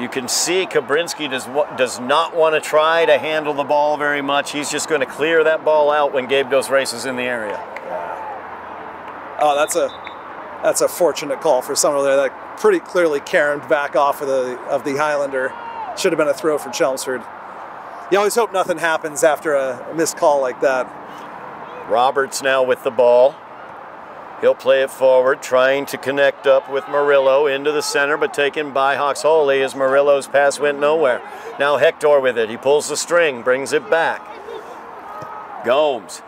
[SPEAKER 2] You can see Kabrinski does not want to try to handle the ball very much. He's just going to clear that ball out when Gabe Dos Reis in the area.
[SPEAKER 3] Oh, that's a fortunate call for Somerville there. That pretty clearly caromed back off of the Highlander. Should have been a throw for Chelmsford. You always hope nothing happens after a missed call like that.
[SPEAKER 2] Roberts now with the ball. He'll play it forward, trying to connect up with Murillo into the center, but taken by Hawks-Hawley as Murillo's pass went nowhere. Now Hector with it. He pulls the string, brings it back. Gomes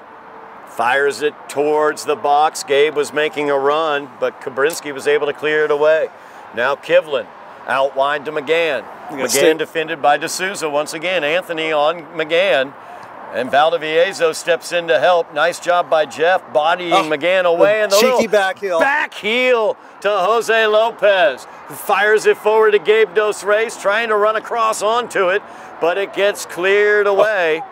[SPEAKER 2] fires it towards the box. Gabe was making a run, but Kabrinski was able to clear it away. Now Kivlin out wide to McGann. McGann defended by D'Souza once again. Anthony on McGann. And Valdivieso steps in to help. Nice job by Jeff, bodying McGann away. And the
[SPEAKER 3] cheeky back heel.
[SPEAKER 2] Back heel to Jose Lopez, who fires it forward to Gabe Dos Reis, trying to run across onto it, but it gets cleared away.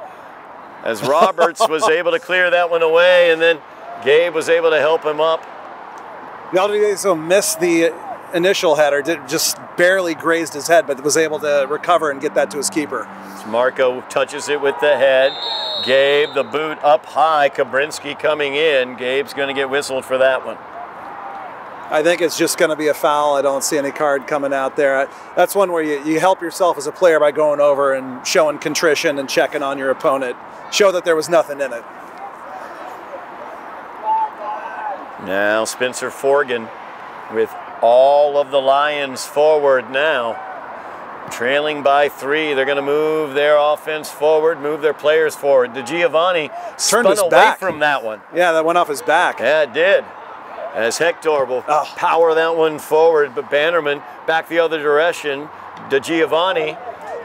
[SPEAKER 2] As Roberts was able to clear that one away, and then Gabe was able to help him up.
[SPEAKER 3] Valdivieso missed the initial header, just barely grazed his head, but was able to recover and get that to his keeper.
[SPEAKER 2] Marco touches it with the head. Gabe, the boot up high. Kabrinski coming in. Gabe's going to get whistled for that one.
[SPEAKER 3] I think it's just going to be a foul. I don't see any card coming out there. That's one where you help yourself as a player by going over and showing contrition and checking on your opponent. Show that there was nothing in it.
[SPEAKER 2] Now Spencer Forgan with all of the Lions forward now. Trailing by 3. They're going to move their offense forward, move their players forward. DeGiovanni spun away from that one.
[SPEAKER 3] Yeah, that went off his back.
[SPEAKER 2] Yeah, it did. As Hector will power that one forward, but Bannerman back the other direction. DeGiovanni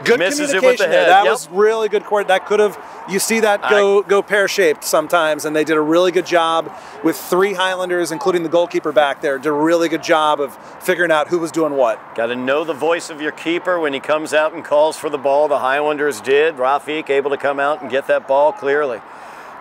[SPEAKER 3] good
[SPEAKER 2] misses it with the head.
[SPEAKER 3] That was really good court. That could have, you see that go pear-shaped sometimes, and they did a really good job with 3 Highlanders, including the goalkeeper back there, did a really good job of figuring out who was doing what.
[SPEAKER 2] Got to know the voice of your keeper when he comes out and calls for the ball. The Highlanders did. Rafiq able to come out and get that ball clearly.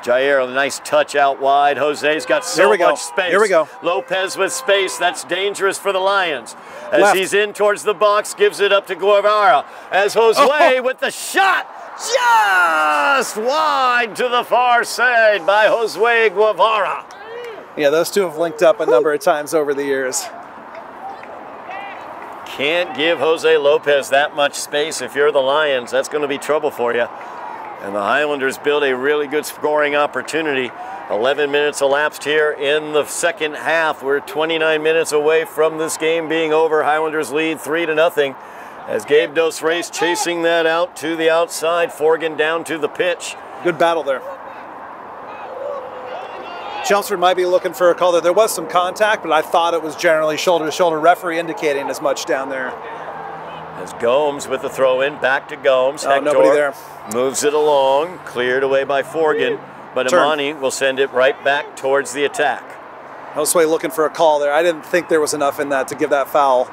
[SPEAKER 2] Jair, a nice touch out wide. Jose's got so much space.
[SPEAKER 3] Here we go.
[SPEAKER 2] Lopez with space. That's dangerous for the Lions. As he's in towards the box, gives it up to Guevara. As Jose with the shot, just wide to the far side by Jose Guevara.
[SPEAKER 3] Yeah, those two have linked up a number of times over the years.
[SPEAKER 2] Can't give Jose Lopez that much space if you're the Lions. That's going to be trouble for you. And the Highlanders build a really good scoring opportunity. 11 minutes elapsed here in the second half. We're 29 minutes away from this game being over. Highlanders lead 3-0 as Gabe Dos Reis chasing that out to the outside. Forgan down to the pitch.
[SPEAKER 3] Good battle there. Chelmsford might be looking for a call there. There was some contact, but I thought it was generally shoulder-to-shoulder. Referee indicating as much down there.
[SPEAKER 2] As Gomes with the throw in, back to Gomes. Hector
[SPEAKER 3] nobody there.
[SPEAKER 2] Moves it along, cleared away by Forgan, but Imani will send it right back towards the attack.
[SPEAKER 3] Josue looking for a call there. I didn't think there was enough in that to give that foul.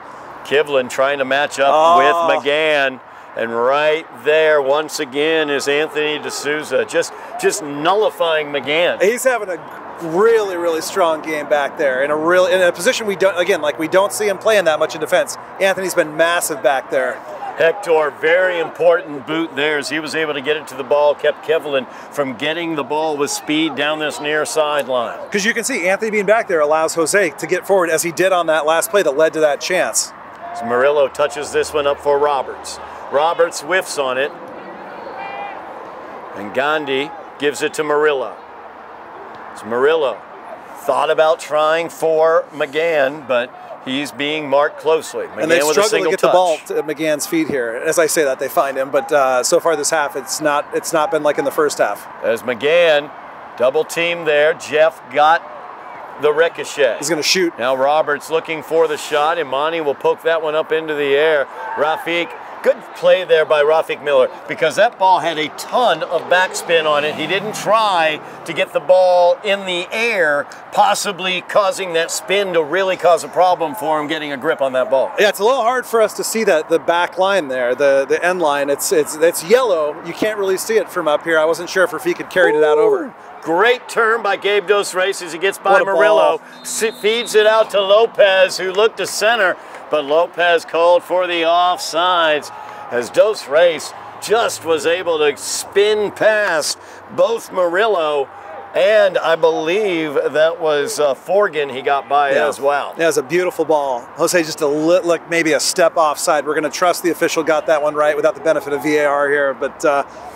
[SPEAKER 2] Kivlin trying to match up with McGann, and right there once again is Anthony D'Souza, just nullifying McGann.
[SPEAKER 3] He's having a really, really strong game back there in a position we don't see him playing that much in defense. Anthony's been massive back there.
[SPEAKER 2] Hector, very important boot there as he was able to get it to the ball, kept Kevlin from getting the ball with speed down this near sideline.
[SPEAKER 3] Because you can see Anthony being back there allows Jose to get forward as he did on that last play that led to that chance.
[SPEAKER 2] As Murillo touches this one up for Roberts. Roberts whiffs on it. And Gandhi gives it to Murillo. As Murillo thought about trying for McGann, but he's being marked closely. McGann
[SPEAKER 3] and they
[SPEAKER 2] with a
[SPEAKER 3] struggle to get
[SPEAKER 2] touch.
[SPEAKER 3] the ball to McGann's feet here. As I say that, they find him, but so far this half, it's not been like in the first half.
[SPEAKER 2] As McGann, double team there. Jeff got the ricochet.
[SPEAKER 3] He's going to shoot.
[SPEAKER 2] Now Roberts looking for the shot. Imani will poke that one up into the air. Rafiq, good play there by Rafiq Miller because that ball had a ton of backspin on it. He didn't try to get the ball in the air, possibly causing that spin to really cause a problem for him getting a grip on that ball.
[SPEAKER 3] Yeah, it's a little hard for us to see that, the back line there, the end line. It's yellow. You can't really see it from up here. I wasn't sure if Rafiq had carried it out over.
[SPEAKER 2] Great turn by Gabe Dos Reis as he gets by Murillo. Feeds it out to Lopez, who looked to center, but Lopez called for the offsides as Dos Reis just was able to spin past both Murillo and I believe that was Forgan he got by as well.
[SPEAKER 3] Yeah, it was a beautiful ball. Jose just like maybe a step offside. We're going to trust the official got that one right without the benefit of VAR here, but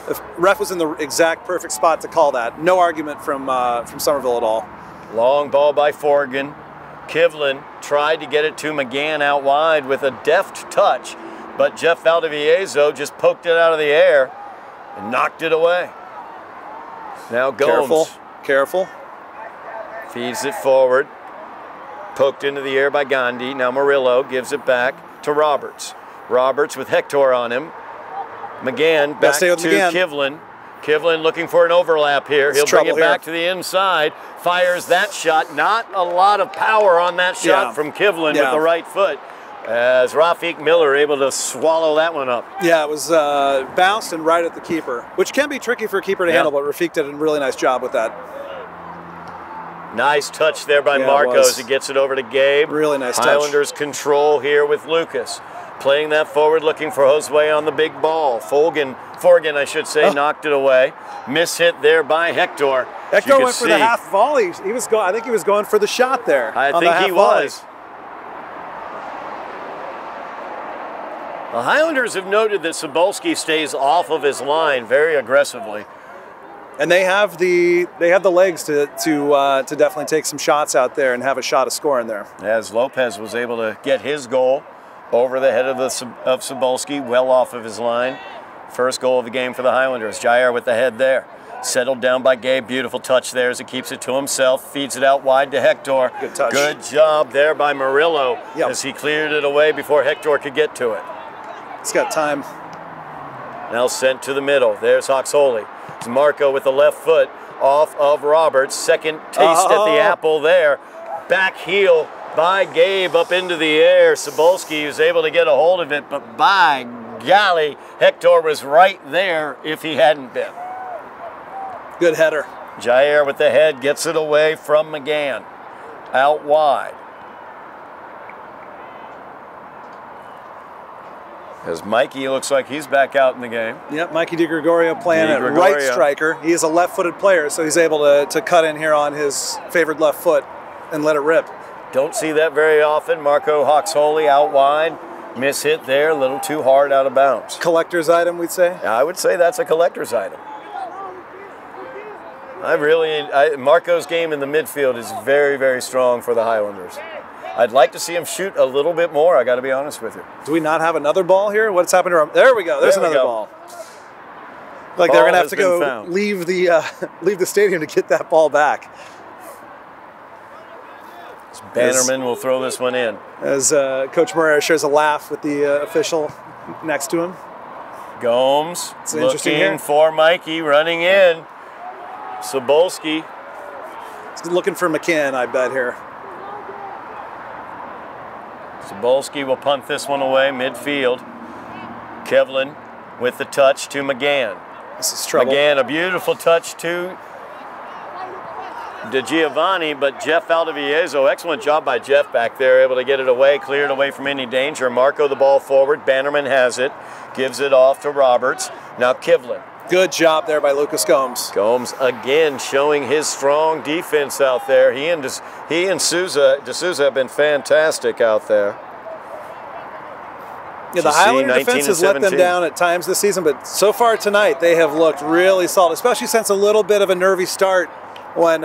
[SPEAKER 3] if ref was in the exact perfect spot to call that. No argument from Somerville at all.
[SPEAKER 2] Long ball by Forgan. Kivlin tried to get it to McGann out wide with a deft touch, but Jeff Valdivieso just poked it out of the air and knocked it away. Now Gomes.
[SPEAKER 3] Careful.
[SPEAKER 2] Feeds it forward. Poked into the air by Gandhi. Now Murillo gives it back to Roberts. Roberts with Hector on him. McGann back to Kivlin. Kivlin looking for an overlap here. He'll bring it back to the inside. Fires that shot. Not a lot of power on that shot from Kivlin with the right foot. As Rafiq Miller able to swallow that one up.
[SPEAKER 3] Yeah, it was bounced and right at the keeper, which can be tricky for a keeper to handle, but Rafiq did a really nice job with that.
[SPEAKER 2] Nice touch there by Marcos. He gets it over to Gabe.
[SPEAKER 3] Really nice touch.
[SPEAKER 2] Highlanders control here with Lucas. Playing that forward, looking for Josue on the big ball. Forgan, I should say, knocked it away. Miss hit there by Hector.
[SPEAKER 3] Hector went for the half volley. I think he was going for the shot there.
[SPEAKER 2] I think he was. The Highlanders have noted that Cebulski stays off of his line very aggressively.
[SPEAKER 3] And they have the legs to definitely take some shots out there and have a shot of scoring there.
[SPEAKER 2] As Lopez was able to get his goal over the head of Cebulski, well off of his line. First goal of the game for the Highlanders. Jair with the head there. Settled down by Gabe. Beautiful touch there as he keeps it to himself. Feeds it out wide to Hector.
[SPEAKER 3] Good touch.
[SPEAKER 2] Good job there by Murillo as he cleared it away before Hector could get to it.
[SPEAKER 3] He's got time.
[SPEAKER 2] Now sent to the middle. There's Hoxholi. It's Marco with the left foot off of Roberts. Second taste at the apple there. Back heel by Gabe up into the air. Cebulski was able to get a hold of it, but by golly, Hector was right there if he hadn't been.
[SPEAKER 3] Good header.
[SPEAKER 2] Jair with the head gets it away from McGann. Out wide. As Mikey looks like he's back out in the game.
[SPEAKER 3] Yep, Mikey DiGregorio playing at right striker. He is a left-footed player, so he's able to cut in here on his favored left foot and let it rip.
[SPEAKER 2] Don't see that very often. Marco Hoxholi out wide. Miss hit there, a little too hard out of bounds.
[SPEAKER 3] Collector's item, we'd say?
[SPEAKER 2] I would say that's a collector's item. Marco's game in the midfield is very, very strong for the Highlanders. I'd like to see him shoot a little bit more, I got to be honest with you.
[SPEAKER 3] Do we not have another ball here? What's happened to our... There we go. There's another ball. Like they're going to have to go leave the stadium to get that ball back.
[SPEAKER 2] Bannerman will throw this one in.
[SPEAKER 3] As Coach Moreira shares a laugh with the official next to him.
[SPEAKER 2] Gomes looking for Mikey, running in. Cebulski.
[SPEAKER 3] He's looking for McCann, I bet here.
[SPEAKER 2] Cebulski will punt this one away midfield. Kevlin with the touch to McGann.
[SPEAKER 3] This is trouble.
[SPEAKER 2] McGann, a beautiful touch to De Giovanni, but Jeff Valdivieso, excellent job by Jeff back there, able to get it away, cleared away from any danger. Marco the ball forward, Bannerman has it, gives it off to Roberts. Now Kivlin.
[SPEAKER 3] Good job there by Lucas Gomes.
[SPEAKER 2] Gomes again showing his strong defense out there. He and De Souza have been fantastic out there.
[SPEAKER 3] Yeah, the Highlander defense has let them down at times this season, but so far tonight they have looked really solid, especially since a little bit of a nervy start when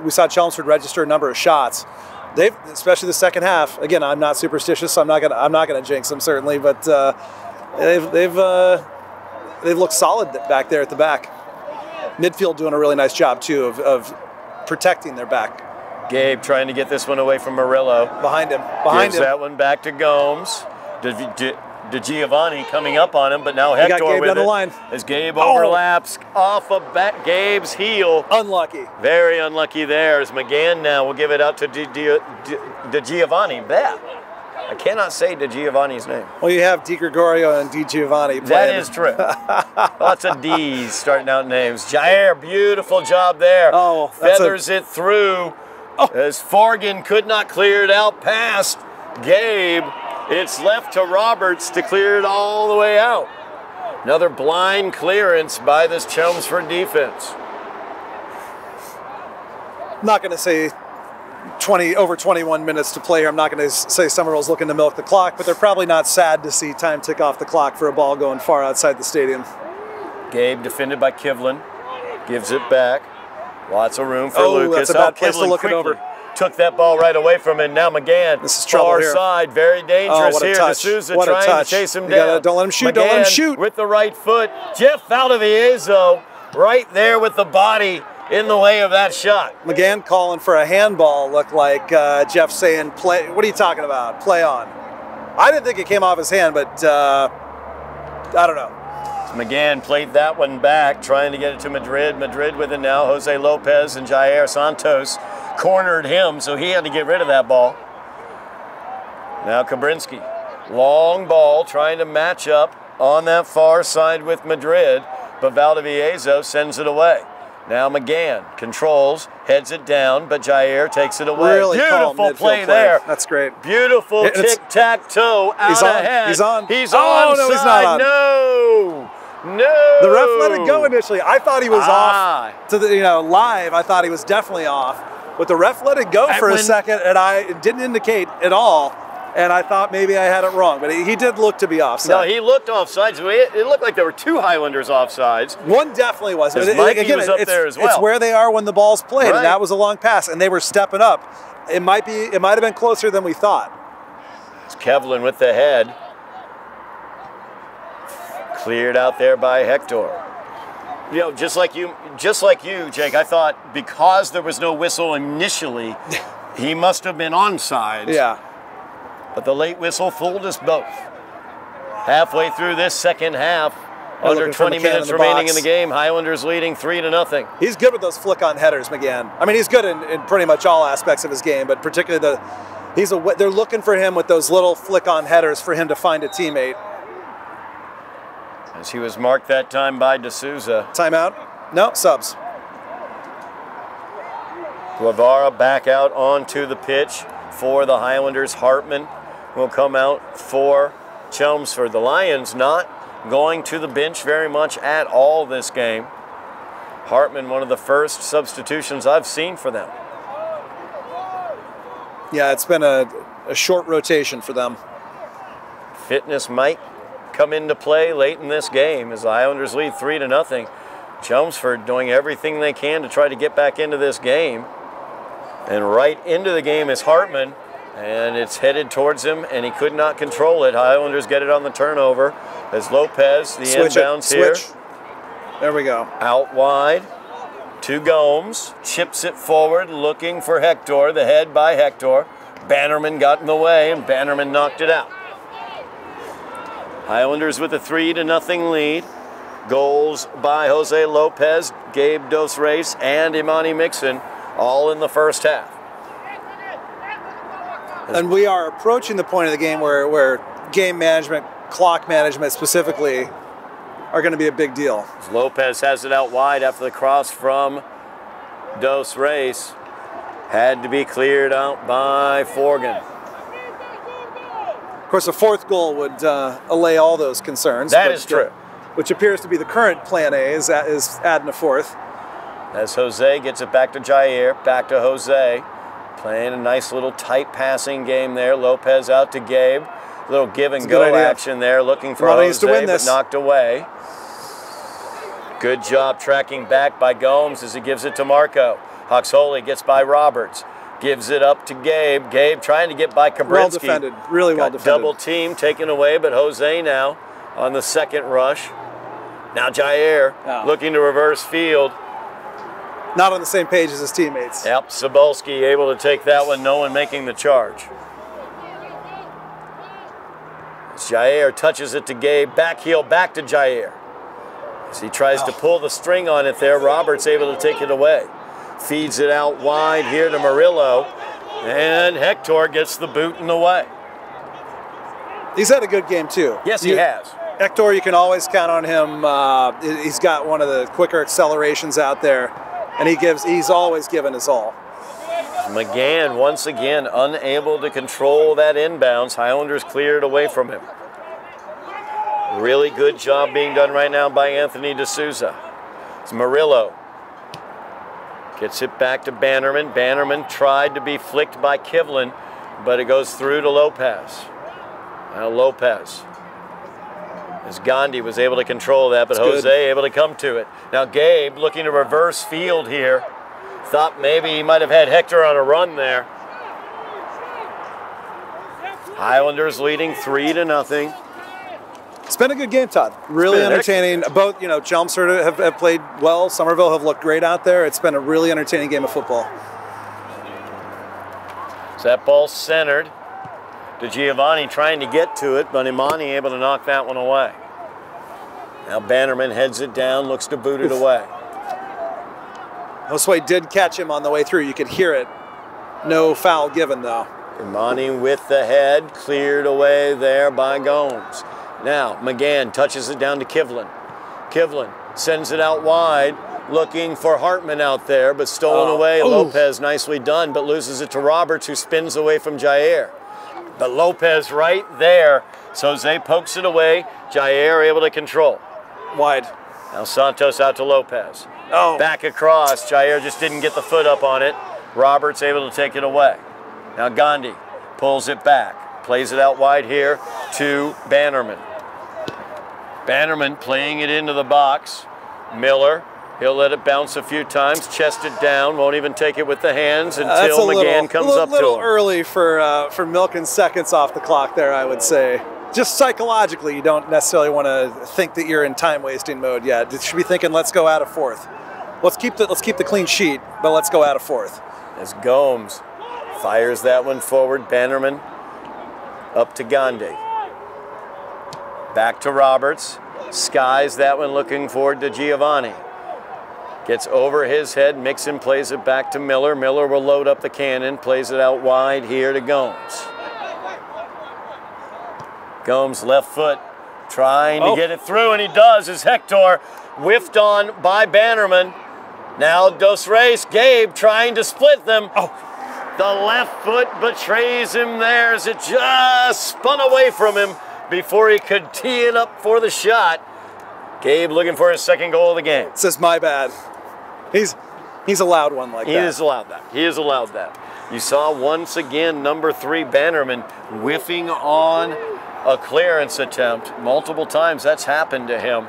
[SPEAKER 3] we saw Chelmsford register a number of shots. They've, especially the second half. Again, I'm not superstitious, so I'm not gonna jinx them certainly, but they've looked solid back there at the back. Midfield doing a really nice job too of protecting their back.
[SPEAKER 2] Gabe trying to get this one away from Murillo.
[SPEAKER 3] Behind him.
[SPEAKER 2] Gives that one back to Gomes. De Giovanni coming up on him, but now Hector
[SPEAKER 3] Gabe
[SPEAKER 2] with
[SPEAKER 3] down
[SPEAKER 2] it.
[SPEAKER 3] The line.
[SPEAKER 2] As Gabe overlaps off of Gabe's heel.
[SPEAKER 3] Unlucky.
[SPEAKER 2] Very unlucky there. As McGann now will give it out to De Giovanni. I cannot say De Giovanni's name.
[SPEAKER 3] Well, you have Di Gregorio and Di Giovanni playing.
[SPEAKER 2] That is true. Lots of D's starting out names. Jair, beautiful job there.
[SPEAKER 3] Oh,
[SPEAKER 2] feathers it through. As Forgan could not clear it out past Gabe. It's left to Roberts to clear it all the way out. Another blind clearance by this Chelmsford defense.
[SPEAKER 3] I'm not going to say over 21 minutes to play here. I'm not going to say Summerville's looking to milk the clock, but they're probably not sad to see time tick off the clock for a ball going far outside the stadium.
[SPEAKER 2] Gabe defended by Kivlin. Gives it back. Lots of room for Lucas.
[SPEAKER 3] That's a bad place to look it over.
[SPEAKER 2] Took that ball right away from him. Now McGann,
[SPEAKER 3] this is trouble
[SPEAKER 2] far
[SPEAKER 3] here.
[SPEAKER 2] Side, very dangerous here.
[SPEAKER 3] De
[SPEAKER 2] Souza trying to chase him down.
[SPEAKER 3] Don't let him shoot.
[SPEAKER 2] McGann
[SPEAKER 3] don't let him shoot.
[SPEAKER 2] With the right foot. Jeff Valdivieso right there with the body in the way of that shot.
[SPEAKER 3] McGann calling for a handball. Looked like Jeff saying, "Play." What are you talking about? Play on. I didn't think it came off his hand, but I don't know.
[SPEAKER 2] McGann played that one back, trying to get it to Madrid. Madrid with it now. Jose Lopez and Jair Santos cornered him, so he had to get rid of that ball. Now Kabrinski. Long ball, trying to match up on that far side with Madrid, but Valdivieso sends it away. Now McGann controls, heads it down, but Jair takes it away.
[SPEAKER 3] Really
[SPEAKER 2] beautiful play there.
[SPEAKER 3] That's great.
[SPEAKER 2] Beautiful tic-tac-toe out ahead.
[SPEAKER 3] He's on.
[SPEAKER 2] He's on.
[SPEAKER 3] No, he's not on.
[SPEAKER 2] No.
[SPEAKER 3] The ref let it go initially. I thought he was off to the live. I thought he was definitely off, but the ref let it go for a second, and it didn't indicate at all. And I thought maybe I had it wrong, but he did look to be offside.
[SPEAKER 2] No, he looked offside. So it looked like there were two Highlanders offsides.
[SPEAKER 3] One definitely was.
[SPEAKER 2] Mikey was up there as well.
[SPEAKER 3] It's where they are when the ball's played, and that was a long pass, and they were stepping up. It might have been closer than we thought.
[SPEAKER 2] Kevlin with the head. Cleared out there by Hector. You know, just like you, Jake, I thought because there was no whistle initially, he must have been onside.
[SPEAKER 3] Yeah.
[SPEAKER 2] But the late whistle fooled us both. Halfway through this second half, under 20 minutes remaining in the game, Highlanders leading 3-0.
[SPEAKER 3] He's good with those flick-on headers, McGann. I mean, he's good in pretty much all aspects of his game, but particularly they're looking for him with those little flick-on headers for him to find a teammate.
[SPEAKER 2] As he was marked that time by D'Souza.
[SPEAKER 3] Timeout? No, subs.
[SPEAKER 2] Guevara back out onto the pitch for the Highlanders. Hartman will come out for Chelmsford. The Lions not going to the bench very much at all this game. Hartman, one of the first substitutions I've seen for them.
[SPEAKER 3] Yeah, it's been a short rotation for them.
[SPEAKER 2] Fitness might come into play late in this game as the Highlanders lead 3-0. Chelmsford doing everything they can to try to get back into this game. And right into the game is Hartman, and it's headed towards him, and he could not control it. Highlanders get it on the turnover as Lopez, the inbounds here.
[SPEAKER 3] There we go.
[SPEAKER 2] Out wide to Gomes, chips it forward, looking for Hector, the head by Hector. Bannerman got in the way, and Bannerman knocked it out. Highlanders with a 3-0 lead. Goals by Jose Lopez, Gabe Dos Reis, and Imani Mixon, all in the first half.
[SPEAKER 3] And we are approaching the point of the game where game management, clock management specifically, are going to be a big deal.
[SPEAKER 2] Lopez has it out wide after the cross from Dos Reis. Had to be cleared out by Forgan.
[SPEAKER 3] Of course, a fourth goal would allay all those concerns.
[SPEAKER 2] That is true.
[SPEAKER 3] Which appears to be the current plan A, is adding a fourth.
[SPEAKER 2] As Jose gets it back to Jair, back to Jose. Playing a nice little tight passing game there. Lopez out to Gabe. A little give and go action there, looking for Jose, but knocked away. Good job tracking back by Gomes as he gives it to Marco. Huxley gets by Roberts. Gives it up to Gabe. Gabe trying to get by Kabrinsky.
[SPEAKER 3] Well defended, really well defended.
[SPEAKER 2] Double team taken away, but Jose now on the second rush. Now Jair looking to reverse field.
[SPEAKER 3] Not on the same page as his teammates.
[SPEAKER 2] Yep, Cebulski able to take that one, no one making the charge. As Jair touches it to Gabe, back heel back to Jair. As he tries to pull the string on it there, Roberts able to take it away. Feeds it out wide here to Murillo, and Hector gets the boot in the way.
[SPEAKER 3] He's had a good game too.
[SPEAKER 2] Yes, he has.
[SPEAKER 3] Hector, you can always count on him. He's got one of the quicker accelerations out there, and he's always given his all.
[SPEAKER 2] McGann, once again, unable to control that inbounds. Highlanders cleared away from him. Really good job being done right now by Anthony D'Souza. It's Murillo. Gets it back to Bannerman. Bannerman tried to be flicked by Kivlin, but it goes through to Lopez. Now Lopez. As Gandhi was able to control that, but Jose able to come to it. Now Gabe looking to reverse field here. Thought maybe he might have had Hector on a run there. Highlanders leading 3-0.
[SPEAKER 3] It's been a good game, Todd. Really entertaining. Both, Chelmsford have played well. Somerville have looked great out there. It's been a really entertaining game of football.
[SPEAKER 2] So that ball centered to Giovanni trying to get to it, but Imani able to knock that one away. Now Bannerman heads it down, looks to boot it away.
[SPEAKER 3] Josue did catch him on the way through. You could hear it. No foul given, though.
[SPEAKER 2] Imani with the head, cleared away there by Gomes. Now, McGann touches it down to Kivlin. Kivlin sends it out wide, looking for Hartman out there, but stolen away. Lopez nicely done, but loses it to Roberts, who spins away from Jair. But Lopez right there. So Jose pokes it away. Jair able to control.
[SPEAKER 3] Wide.
[SPEAKER 2] Now Santos out to Lopez. Back across. Jair just didn't get the foot up on it. Roberts able to take it away. Now Gandhi pulls it back. Plays it out wide here to Bannerman. Bannerman playing it into the box. Miller He'll let it bounce a few times, chest it down, won't even take it with the hands until
[SPEAKER 3] That's
[SPEAKER 2] McGann comes up to him.
[SPEAKER 3] A little early for milking seconds off the clock there, I would say. Just psychologically, you don't necessarily want to think that you're in time-wasting mode yet. You should be thinking, let's go out of fourth. Let's keep the clean sheet, but let's go out of fourth.
[SPEAKER 2] As Gomes fires that one forward, Bannerman up to Gandhi. Back to Roberts. Skies that one looking forward to Giovanni. Gets over his head, Mixon plays it back to Miller. Miller will load up the cannon, plays it out wide here to Gomes. Gomes left foot, trying to get it through, and he does as Hector whiffed on by Bannerman. Now Dos Reis, Gabe trying to split them. The left foot betrays him there as it just spun away from him before he could tee it up for the shot. Gabe looking for his second goal of the game.
[SPEAKER 3] It says my bad. He's allowed one like that.
[SPEAKER 2] He is allowed that. He is allowed that. You saw once again number 3 Bannerman whiffing on a clearance attempt multiple times. That's happened to him.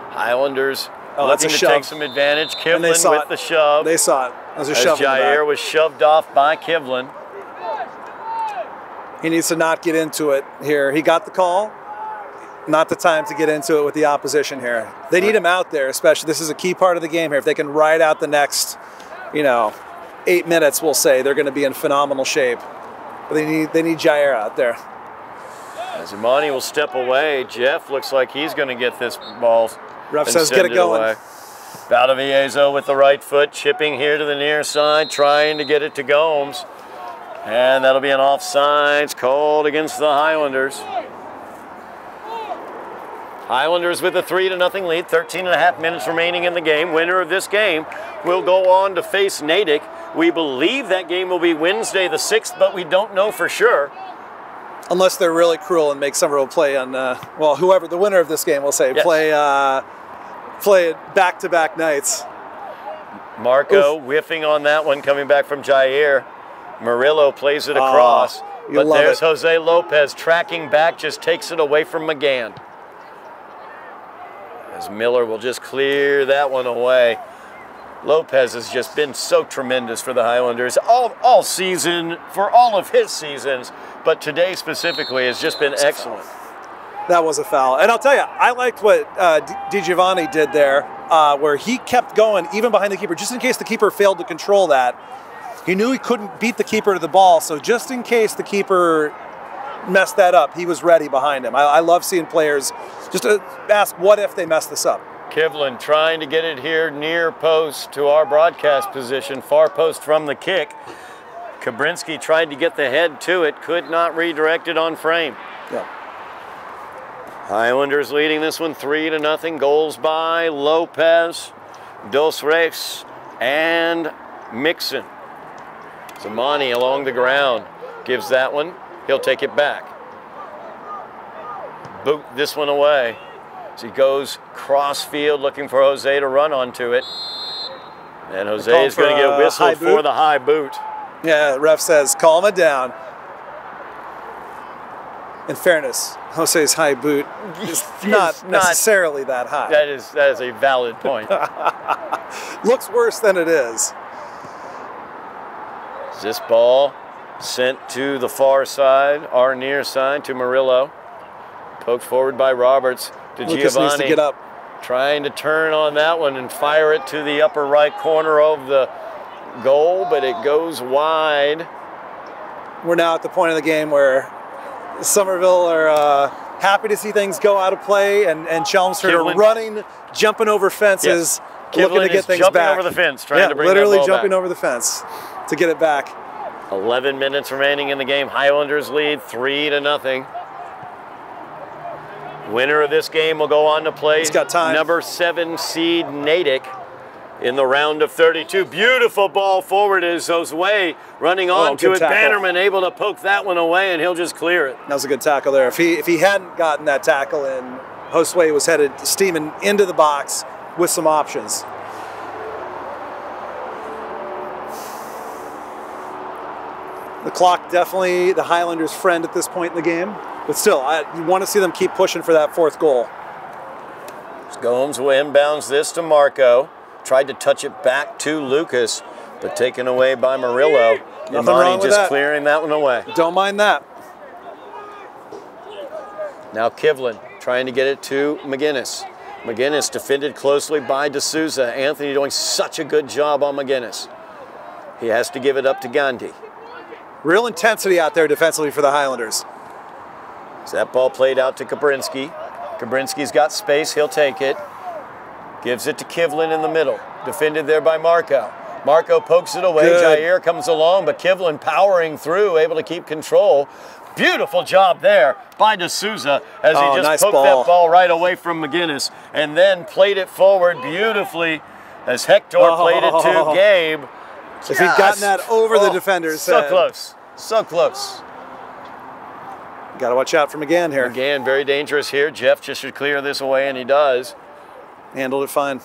[SPEAKER 2] Highlanders looking to take some advantage. Kivlin with the shove.
[SPEAKER 3] They saw it. It was a shove.
[SPEAKER 2] Jair was shoved off by Kivlin.
[SPEAKER 3] He needs to not get into it here. He got the call. Not the time to get into it with the opposition here. They need him out there, especially. This is a key part of the game here. If they can ride out the next, 8 minutes, we'll say, they're going to be in phenomenal shape. But they need Jair out there.
[SPEAKER 2] As Imani will step away, Jeff looks like he's going to get this ball.
[SPEAKER 3] Ref says get it going.
[SPEAKER 2] Away. Valdivieso with the right foot, chipping here to the near side, trying to get it to Gomes. And that'll be an offsides called against the Highlanders. Highlanders with a 3-0 lead, 13.5 minutes remaining in the game. Winner of this game will go on to face Natick. We believe that game will be Wednesday the 6th, but we don't know for sure.
[SPEAKER 3] Unless they're really cruel and make Somerville play on, whoever the winner of this game will say, play back-to-back nights.
[SPEAKER 2] Marco whiffing on that one, coming back from Jair. Murillo plays it across, but there's Jose Lopez tracking back, just takes it away from McGann. As Miller will just clear that one away. Lopez has just been so tremendous for the Highlanders all season, for all of his seasons, but today specifically has just been excellent.
[SPEAKER 3] That was a foul. And I'll tell you, I liked what Di Giovanni did there, where he kept going even behind the keeper, just in case the keeper failed to control that. He knew he couldn't beat the keeper to the ball, so just in case the keeper messed that up, he was ready behind him. I love seeing players just ask, what if they mess this up?
[SPEAKER 2] Kivlin trying to get it here near post to our broadcast position, far post from the kick. Kabrinski tried to get the head to it, could not redirect it on frame.
[SPEAKER 3] Yeah.
[SPEAKER 2] Highlanders leading this one 3-0. Goals by Lopez, Dos Reis, and Mixon. Zamani along the ground gives that one. He'll take it back. Boot this one away. As he goes cross field looking for Jose to run onto it. And Jose is going to get whistled for the high boot.
[SPEAKER 3] Yeah, ref says, calm it down. In fairness, Jose's high boot is not necessarily that high.
[SPEAKER 2] That is a valid point.
[SPEAKER 3] Looks worse than it is.
[SPEAKER 2] This ball sent to the far side, our near side, to Murillo. Poked forward by Roberts to
[SPEAKER 3] Lucas
[SPEAKER 2] Giovanni.
[SPEAKER 3] Needs to get up.
[SPEAKER 2] Trying to turn on that one and fire it to the upper right corner of the goal, but it goes wide.
[SPEAKER 3] We're now at the point of the game where Somerville are happy to see things go out of play, and Chelmsford are running, jumping over fences, looking to get things
[SPEAKER 2] jumping
[SPEAKER 3] back.
[SPEAKER 2] Over the fence, trying to bring
[SPEAKER 3] literally
[SPEAKER 2] that ball
[SPEAKER 3] jumping
[SPEAKER 2] back.
[SPEAKER 3] over the fence to get it back.
[SPEAKER 2] 11 minutes remaining in the game. Highlanders lead 3-0. Winner of this game will go on to play number 7 seed Natick in the round of 32. Beautiful ball forward is Josue running onto it. Bannerman able to poke that one away, and he'll just clear it.
[SPEAKER 3] That was a good tackle there. If he hadn't gotten that tackle in, Josue was headed steaming into the box with some options. The clock definitely the Highlanders' friend at this point in the game. But still, you want to see them keep pushing for that 4th goal.
[SPEAKER 2] Gomes will inbounds this to Marco. tried to touch it back to Lucas, but taken away by Murillo.
[SPEAKER 3] Nothing wrong with
[SPEAKER 2] just
[SPEAKER 3] that.
[SPEAKER 2] clearing that one away.
[SPEAKER 3] Don't mind that.
[SPEAKER 2] Now Kivlin trying to get it to McGinnis. McGinnis defended closely by D'Souza. Anthony doing such a good job on McGinnis. He has to give it up to Gandhi.
[SPEAKER 3] Real intensity out there defensively for the Highlanders.
[SPEAKER 2] So that ball played out to Kabrinski. Kabrinski's got space, he'll take it. Gives it to Kivlin in the middle. Defended there by Marco. Marco pokes it away,
[SPEAKER 3] Good.
[SPEAKER 2] Jair comes along, but Kivlin powering through, able to keep control. Beautiful job there by D'Souza as he just
[SPEAKER 3] nice
[SPEAKER 2] poked
[SPEAKER 3] ball.
[SPEAKER 2] that ball right away from McGinnis and then played it forward beautifully as Hector played it to Gabe.
[SPEAKER 3] If he'd gotten that over the defender's
[SPEAKER 2] so
[SPEAKER 3] head.
[SPEAKER 2] close, so close.
[SPEAKER 3] Got to watch out for McGann here.
[SPEAKER 2] Again, very dangerous here. Jeff just should clear this away, and he does.
[SPEAKER 3] Handled it fine.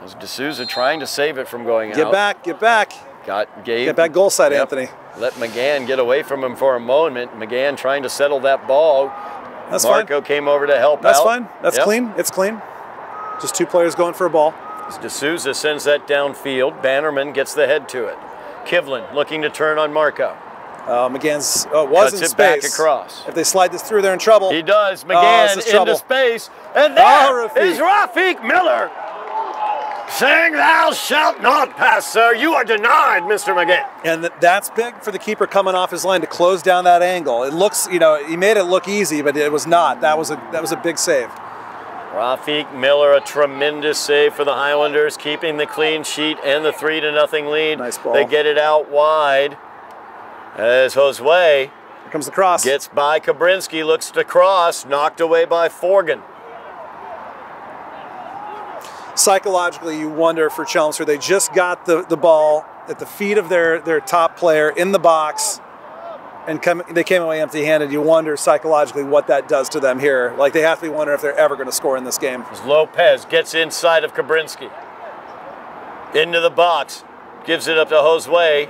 [SPEAKER 2] As D'Souza trying to save it from going out.
[SPEAKER 3] Get back, get back.
[SPEAKER 2] Got Gabe.
[SPEAKER 3] Get back goal side,
[SPEAKER 2] Yep.
[SPEAKER 3] Anthony.
[SPEAKER 2] Let McGann get away from him for a moment. McGann trying to settle that ball.
[SPEAKER 3] That's
[SPEAKER 2] Marco
[SPEAKER 3] fine.
[SPEAKER 2] came over to help
[SPEAKER 3] That's
[SPEAKER 2] out.
[SPEAKER 3] fine. That's
[SPEAKER 2] Yep.
[SPEAKER 3] clean. It's clean. Just two players going for a ball.
[SPEAKER 2] As D'Souza sends that downfield. Bannerman gets the head to it. Kivlin looking to turn on Marco.
[SPEAKER 3] McGann's was
[SPEAKER 2] Cuts
[SPEAKER 3] in
[SPEAKER 2] it
[SPEAKER 3] space.
[SPEAKER 2] back across.
[SPEAKER 3] If they slide this through, they're in trouble.
[SPEAKER 2] He does.
[SPEAKER 3] this
[SPEAKER 2] McGann
[SPEAKER 3] is
[SPEAKER 2] into
[SPEAKER 3] trouble.
[SPEAKER 2] space. And there
[SPEAKER 3] Rafiq.
[SPEAKER 2] is Rafiq Miller saying, "Thou shalt not pass, sir. You are denied, Mr. McGann."
[SPEAKER 3] And that's big for the keeper coming off his line to close down that angle. It looks, he made it look easy, but it was not. That was a big save.
[SPEAKER 2] Rafiq Miller, a tremendous save for the Highlanders, keeping the clean sheet and the 3-0 lead.
[SPEAKER 3] Nice ball.
[SPEAKER 2] They get it out wide as Josue
[SPEAKER 3] Here comes the cross.
[SPEAKER 2] gets by Kabrinski, looks to cross, knocked away by Forgan.
[SPEAKER 3] Psychologically, you wonder for Chelmsford. They just got the ball at the feet of their top player in the box, and they came away empty-handed. You wonder psychologically what that does to them here. Like, they have to be wondering if they're ever going to score in this game.
[SPEAKER 2] As Lopez gets inside of Kabrinski. Into the box, gives it up to Josue.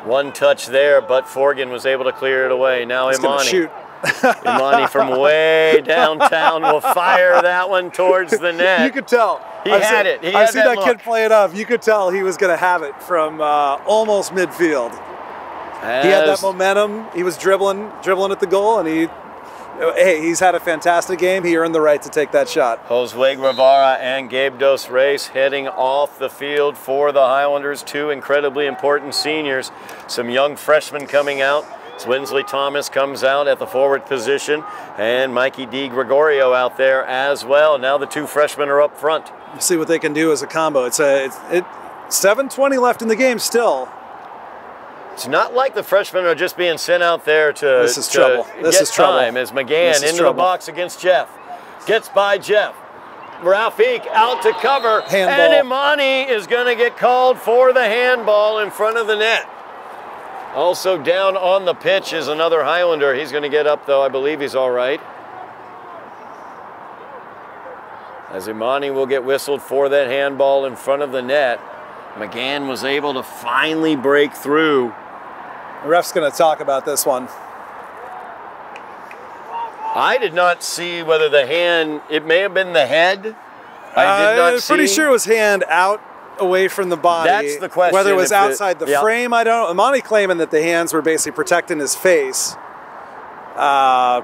[SPEAKER 2] One touch there, but Forgan was able to clear it away. Now
[SPEAKER 3] He's going to
[SPEAKER 2] Imani.
[SPEAKER 3] shoot.
[SPEAKER 2] Imani from way downtown will fire that one towards the net.
[SPEAKER 3] You could tell.
[SPEAKER 2] He had it. He
[SPEAKER 3] I've
[SPEAKER 2] had
[SPEAKER 3] seen
[SPEAKER 2] that
[SPEAKER 3] that kid
[SPEAKER 2] look.
[SPEAKER 3] play it up. You could tell he was going to have it from almost midfield. He had that momentum. He was dribbling at the goal, and he's had a fantastic game. He earned the right to take that shot.
[SPEAKER 2] Josue Guevara and Gabe Dos Reis heading off the field for the Highlanders. Two incredibly important seniors. Some young freshmen coming out. Swinsley Thomas comes out at the forward position, and Mikey Di Gregorio out there as well. Now the two freshmen are up front.
[SPEAKER 3] We'll see what they can do as a combo. It's 7:20 left in the game still.
[SPEAKER 2] It's not like the freshmen are just being sent out there to
[SPEAKER 3] This is trouble. This
[SPEAKER 2] get
[SPEAKER 3] is trouble.
[SPEAKER 2] time as McGann
[SPEAKER 3] This is
[SPEAKER 2] into the
[SPEAKER 3] trouble.
[SPEAKER 2] box against Jeff. Gets by Jeff. Rafiq out to cover.
[SPEAKER 3] Handball.
[SPEAKER 2] And Imani is going to get called for the handball in front of the net. Also down on the pitch is another Highlander. He's going to get up, though. I believe he's all right. As Imani will get whistled for that handball in front of the net. McGann was able to finally break through.
[SPEAKER 3] The ref's going to talk about this one.
[SPEAKER 2] I did not see whether the hand, it may have been the head. I did not see.
[SPEAKER 3] Pretty sure it was hand out away from the body.
[SPEAKER 2] That's the question.
[SPEAKER 3] Whether it was
[SPEAKER 2] If
[SPEAKER 3] outside the
[SPEAKER 2] yeah.
[SPEAKER 3] frame, I don't know. Imani claiming that the hands were basically protecting his face.
[SPEAKER 2] We're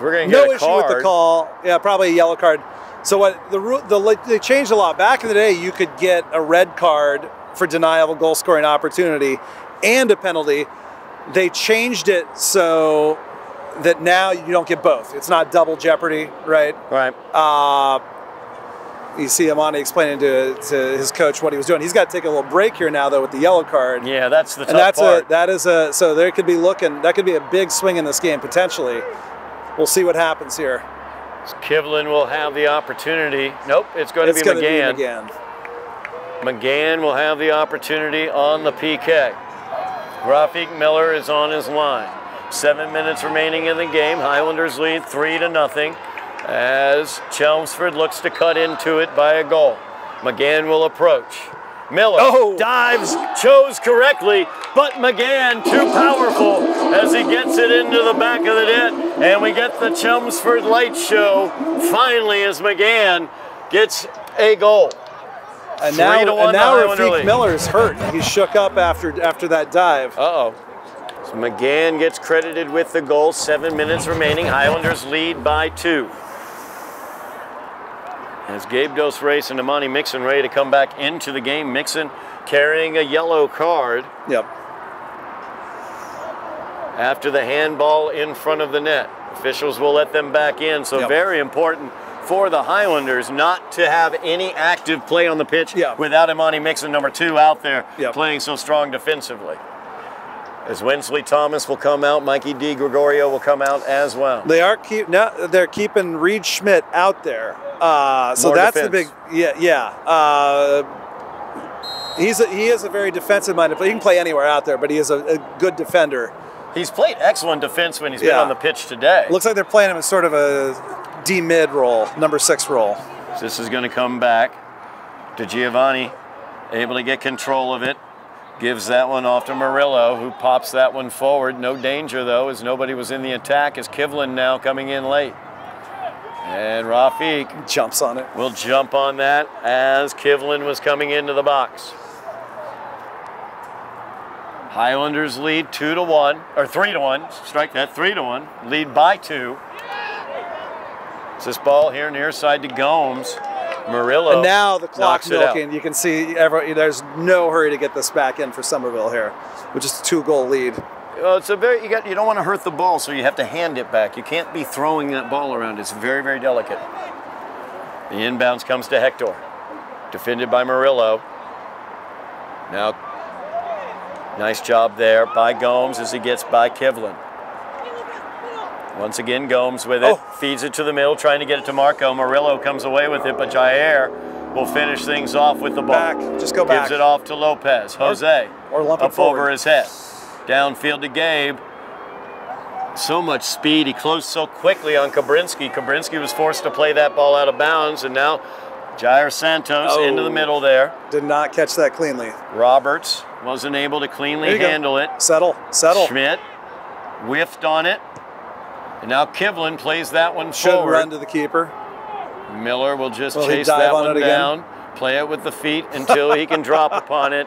[SPEAKER 2] going to
[SPEAKER 3] No
[SPEAKER 2] get a
[SPEAKER 3] issue
[SPEAKER 2] card.
[SPEAKER 3] with the call. Yeah, probably a yellow card. So what they changed a lot. Back in the day, you could get a red card for denial of a goal scoring opportunity and a penalty. They changed it so that now you don't get both. It's not double jeopardy, right?
[SPEAKER 2] Right.
[SPEAKER 3] You see Imani explaining to his coach what he was doing. He's got to take a little break here now, though, with the yellow card.
[SPEAKER 2] Yeah, that's the
[SPEAKER 3] And
[SPEAKER 2] tough part.
[SPEAKER 3] so there could be that could be a big swing in this game potentially. We'll see what happens here.
[SPEAKER 2] Kivlin will have the opportunity. Nope, it's going to be
[SPEAKER 3] gonna
[SPEAKER 2] McGann. McGann will have the opportunity on the PK. Rafiq Miller is on his line. 7 minutes remaining in the game. Highlanders lead 3-0 as Chelmsford looks to cut into it by a goal. McGann will approach. Miller dives, chose correctly, but McGann too powerful as he gets it into the back of the net. And we get the Chelmsford light show finally as McGann gets a goal.
[SPEAKER 3] And
[SPEAKER 2] 3-1
[SPEAKER 3] now
[SPEAKER 2] the Highlander
[SPEAKER 3] Rafik
[SPEAKER 2] lead.
[SPEAKER 3] Miller's hurt. He's shook up after that dive.
[SPEAKER 2] Uh-oh. So McGann gets credited with the goal. 7 minutes remaining. Highlanders lead by 2. As Gabe Dos Reis and Imani Mixon ready to come back into the game. Mixon carrying a yellow card
[SPEAKER 3] Yep.
[SPEAKER 2] after the handball in front of the net. Officials will let them back in, so
[SPEAKER 3] Yep.
[SPEAKER 2] very important for the Highlanders not to have any active play on the pitch
[SPEAKER 3] Yep.
[SPEAKER 2] without Imani Mixon, number 2, out there
[SPEAKER 3] Yep.
[SPEAKER 2] playing so strong defensively. As Wensley Thomas will come out, Mikey D. Gregorio will come out as well.
[SPEAKER 3] They're keeping Reed Schmidt out there. So
[SPEAKER 2] More
[SPEAKER 3] that's
[SPEAKER 2] defense.
[SPEAKER 3] the big he is a very defensive-minded player. He can play anywhere out there, but he is a good defender.
[SPEAKER 2] He's played excellent defense when he's been
[SPEAKER 3] Yeah.
[SPEAKER 2] on the pitch today.
[SPEAKER 3] Looks like they're playing him as sort of a D-mid role, number 6 role.
[SPEAKER 2] This is going to come back to Giovanni, able to get control of it. Gives that one off to Murillo, who pops that one forward. No danger, though, as nobody was in the attack, as Kivlin now coming in late. And Rafik
[SPEAKER 3] Jumps on it.
[SPEAKER 2] will jump on that as Kivlin was coming into the box. Highlanders lead 2-1, or 3-1. Strike that, 3-1. Lead by 2. It's this ball here near side to Gomes. Murillo
[SPEAKER 3] And now the clock
[SPEAKER 2] knocks it out.
[SPEAKER 3] milking. You can see there's no hurry to get this back in for Somerville here, which is a 2-goal lead.
[SPEAKER 2] Well, it's you don't want to hurt the ball, so you have to hand it back. You can't be throwing that ball around. It's very, very delicate. The inbounds comes to Hector, defended by Murillo. Now, nice job there by Gomes as he gets by Kivlin. Once again, Gomes with it, feeds it to the middle, trying to get it to Marco. Murillo comes away with it, but Jair will finish things off with the ball.
[SPEAKER 3] Back, just go back.
[SPEAKER 2] Gives it off to Lopez. Jose,
[SPEAKER 3] or lump it
[SPEAKER 2] up
[SPEAKER 3] forward.
[SPEAKER 2] over his head. Downfield to Gabe. So much speed. He closed so quickly on Kabrinski. Kabrinski was forced to play that ball out of bounds, and now Jair Santos into the middle there.
[SPEAKER 3] Did not catch that cleanly.
[SPEAKER 2] Roberts wasn't able to cleanly handle it.
[SPEAKER 3] Settle.
[SPEAKER 2] Schmidt whiffed on it. And now Kivlin plays that one
[SPEAKER 3] Should
[SPEAKER 2] forward.
[SPEAKER 3] run to the keeper.
[SPEAKER 2] Miller will just
[SPEAKER 3] Will he
[SPEAKER 2] chase
[SPEAKER 3] dive
[SPEAKER 2] that
[SPEAKER 3] on
[SPEAKER 2] one
[SPEAKER 3] it again?
[SPEAKER 2] down, play it with the feet until he can drop upon it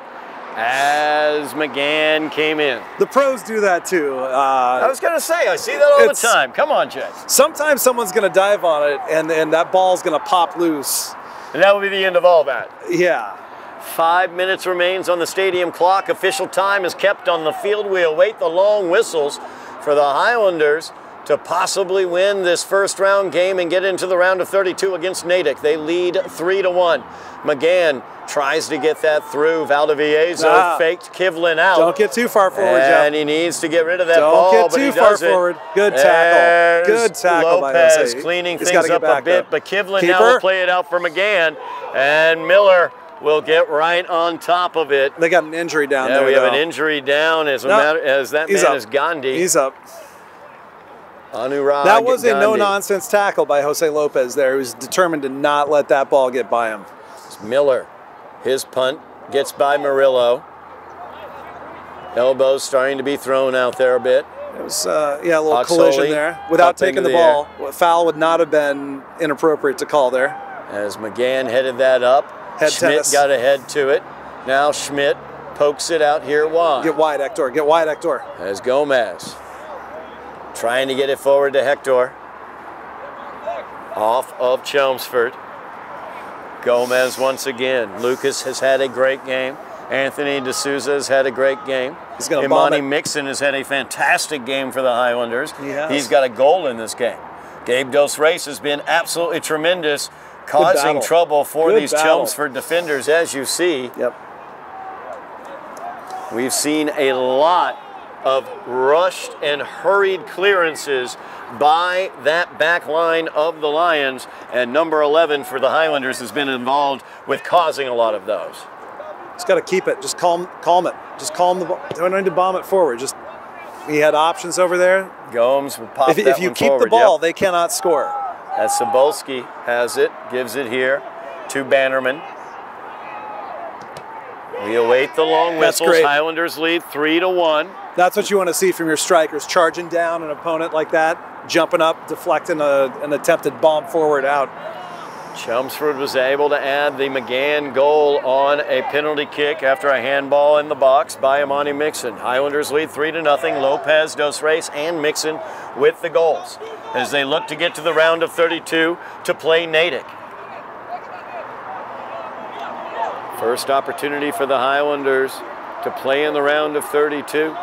[SPEAKER 2] as McGann came in.
[SPEAKER 3] The pros do that too.
[SPEAKER 2] I was going to say, I see that all the time. Come on, Jay.
[SPEAKER 3] Sometimes someone's going to dive on it, and that ball's going to pop loose.
[SPEAKER 2] And that will be the end of all that.
[SPEAKER 3] Yeah.
[SPEAKER 2] 5 minutes remains on the stadium clock. Official time is kept on the field. We await the long whistles for the Highlanders to possibly win this first round game and get into the round of 32 against Natick. They lead 3-1. McGann tries to get that through. Valdivieso faked Kivlin out.
[SPEAKER 3] Don't get too far forward, Jeff.
[SPEAKER 2] And he needs to get rid of that
[SPEAKER 3] Don't
[SPEAKER 2] ball,
[SPEAKER 3] get
[SPEAKER 2] but
[SPEAKER 3] too
[SPEAKER 2] he
[SPEAKER 3] far
[SPEAKER 2] does it.
[SPEAKER 3] forward. Good tackle.
[SPEAKER 2] There's
[SPEAKER 3] Good tackle by
[SPEAKER 2] Lopez
[SPEAKER 3] Jose.
[SPEAKER 2] cleaning
[SPEAKER 3] He's
[SPEAKER 2] things
[SPEAKER 3] gotta get
[SPEAKER 2] up a
[SPEAKER 3] back
[SPEAKER 2] bit,
[SPEAKER 3] up.
[SPEAKER 2] but Kivlin
[SPEAKER 3] Keeper.
[SPEAKER 2] now will play it out for McGann, and Miller will get right on top of it.
[SPEAKER 3] They got an injury down there.
[SPEAKER 2] Yeah, we have
[SPEAKER 3] though.
[SPEAKER 2] an injury down as that
[SPEAKER 3] He's
[SPEAKER 2] man
[SPEAKER 3] up.
[SPEAKER 2] is Gandhi.
[SPEAKER 3] He's up.
[SPEAKER 2] Anurag
[SPEAKER 3] That was a
[SPEAKER 2] Gandhi.
[SPEAKER 3] no-nonsense tackle by Jose Lopez there. He was determined to not let that ball get by him.
[SPEAKER 2] It's Miller. His punt gets by Murillo. Elbows starting to be thrown out there a bit.
[SPEAKER 3] It was, a little
[SPEAKER 2] Oxley
[SPEAKER 3] collision there. Without
[SPEAKER 2] up into
[SPEAKER 3] taking the
[SPEAKER 2] the
[SPEAKER 3] ball, foul would not have been inappropriate to call there.
[SPEAKER 2] As McGann headed that up.
[SPEAKER 3] Head
[SPEAKER 2] Schmidt
[SPEAKER 3] tennis.
[SPEAKER 2] got ahead to it. Now Schmidt pokes it out here wide.
[SPEAKER 3] Get wide, Hector. Get wide, Hector.
[SPEAKER 2] As Gomez trying to get it forward to Hector. Off of Chelmsford. Gomez once again. Lucas has had a great game. Anthony D'Souza has had a great game.
[SPEAKER 3] He's gonna bomb
[SPEAKER 2] Imani
[SPEAKER 3] it.
[SPEAKER 2] Mixon has had a fantastic game for the Highlanders.
[SPEAKER 3] He has.
[SPEAKER 2] He's got a goal in this game. Gabe Dos Reis has been absolutely tremendous, causing
[SPEAKER 3] battle.
[SPEAKER 2] trouble for
[SPEAKER 3] Good
[SPEAKER 2] these
[SPEAKER 3] battle.
[SPEAKER 2] Chelmsford defenders, as you see.
[SPEAKER 3] Yep.
[SPEAKER 2] We've seen a lot of rushed and hurried clearances by that back line of the Lions, and number 11 for the Highlanders has been involved with causing a lot of those.
[SPEAKER 3] Just got to keep it. Just calm it. Just calm the ball. Don't need to bomb it forward. Just he had options over there.
[SPEAKER 2] Gomes will pop that
[SPEAKER 3] If you
[SPEAKER 2] one
[SPEAKER 3] keep
[SPEAKER 2] forward.
[SPEAKER 3] the ball,
[SPEAKER 2] Yep.
[SPEAKER 3] they cannot score.
[SPEAKER 2] As Sobolski has it, gives it here to Bannerman. We await the long
[SPEAKER 3] That's
[SPEAKER 2] whistles.
[SPEAKER 3] great.
[SPEAKER 2] Highlanders lead 3-1.
[SPEAKER 3] That's what you want to see from your strikers, charging down an opponent like that, jumping up, deflecting an attempted bomb forward out.
[SPEAKER 2] Chelmsford was able to add the McGann goal on a penalty kick after a handball in the box by Imani Mixon. Highlanders lead 3-0. Lopez, Dos Reis, and Mixon with the goals as they look to get to the round of 32 to play Natick. First opportunity for the Highlanders to play in the round of 32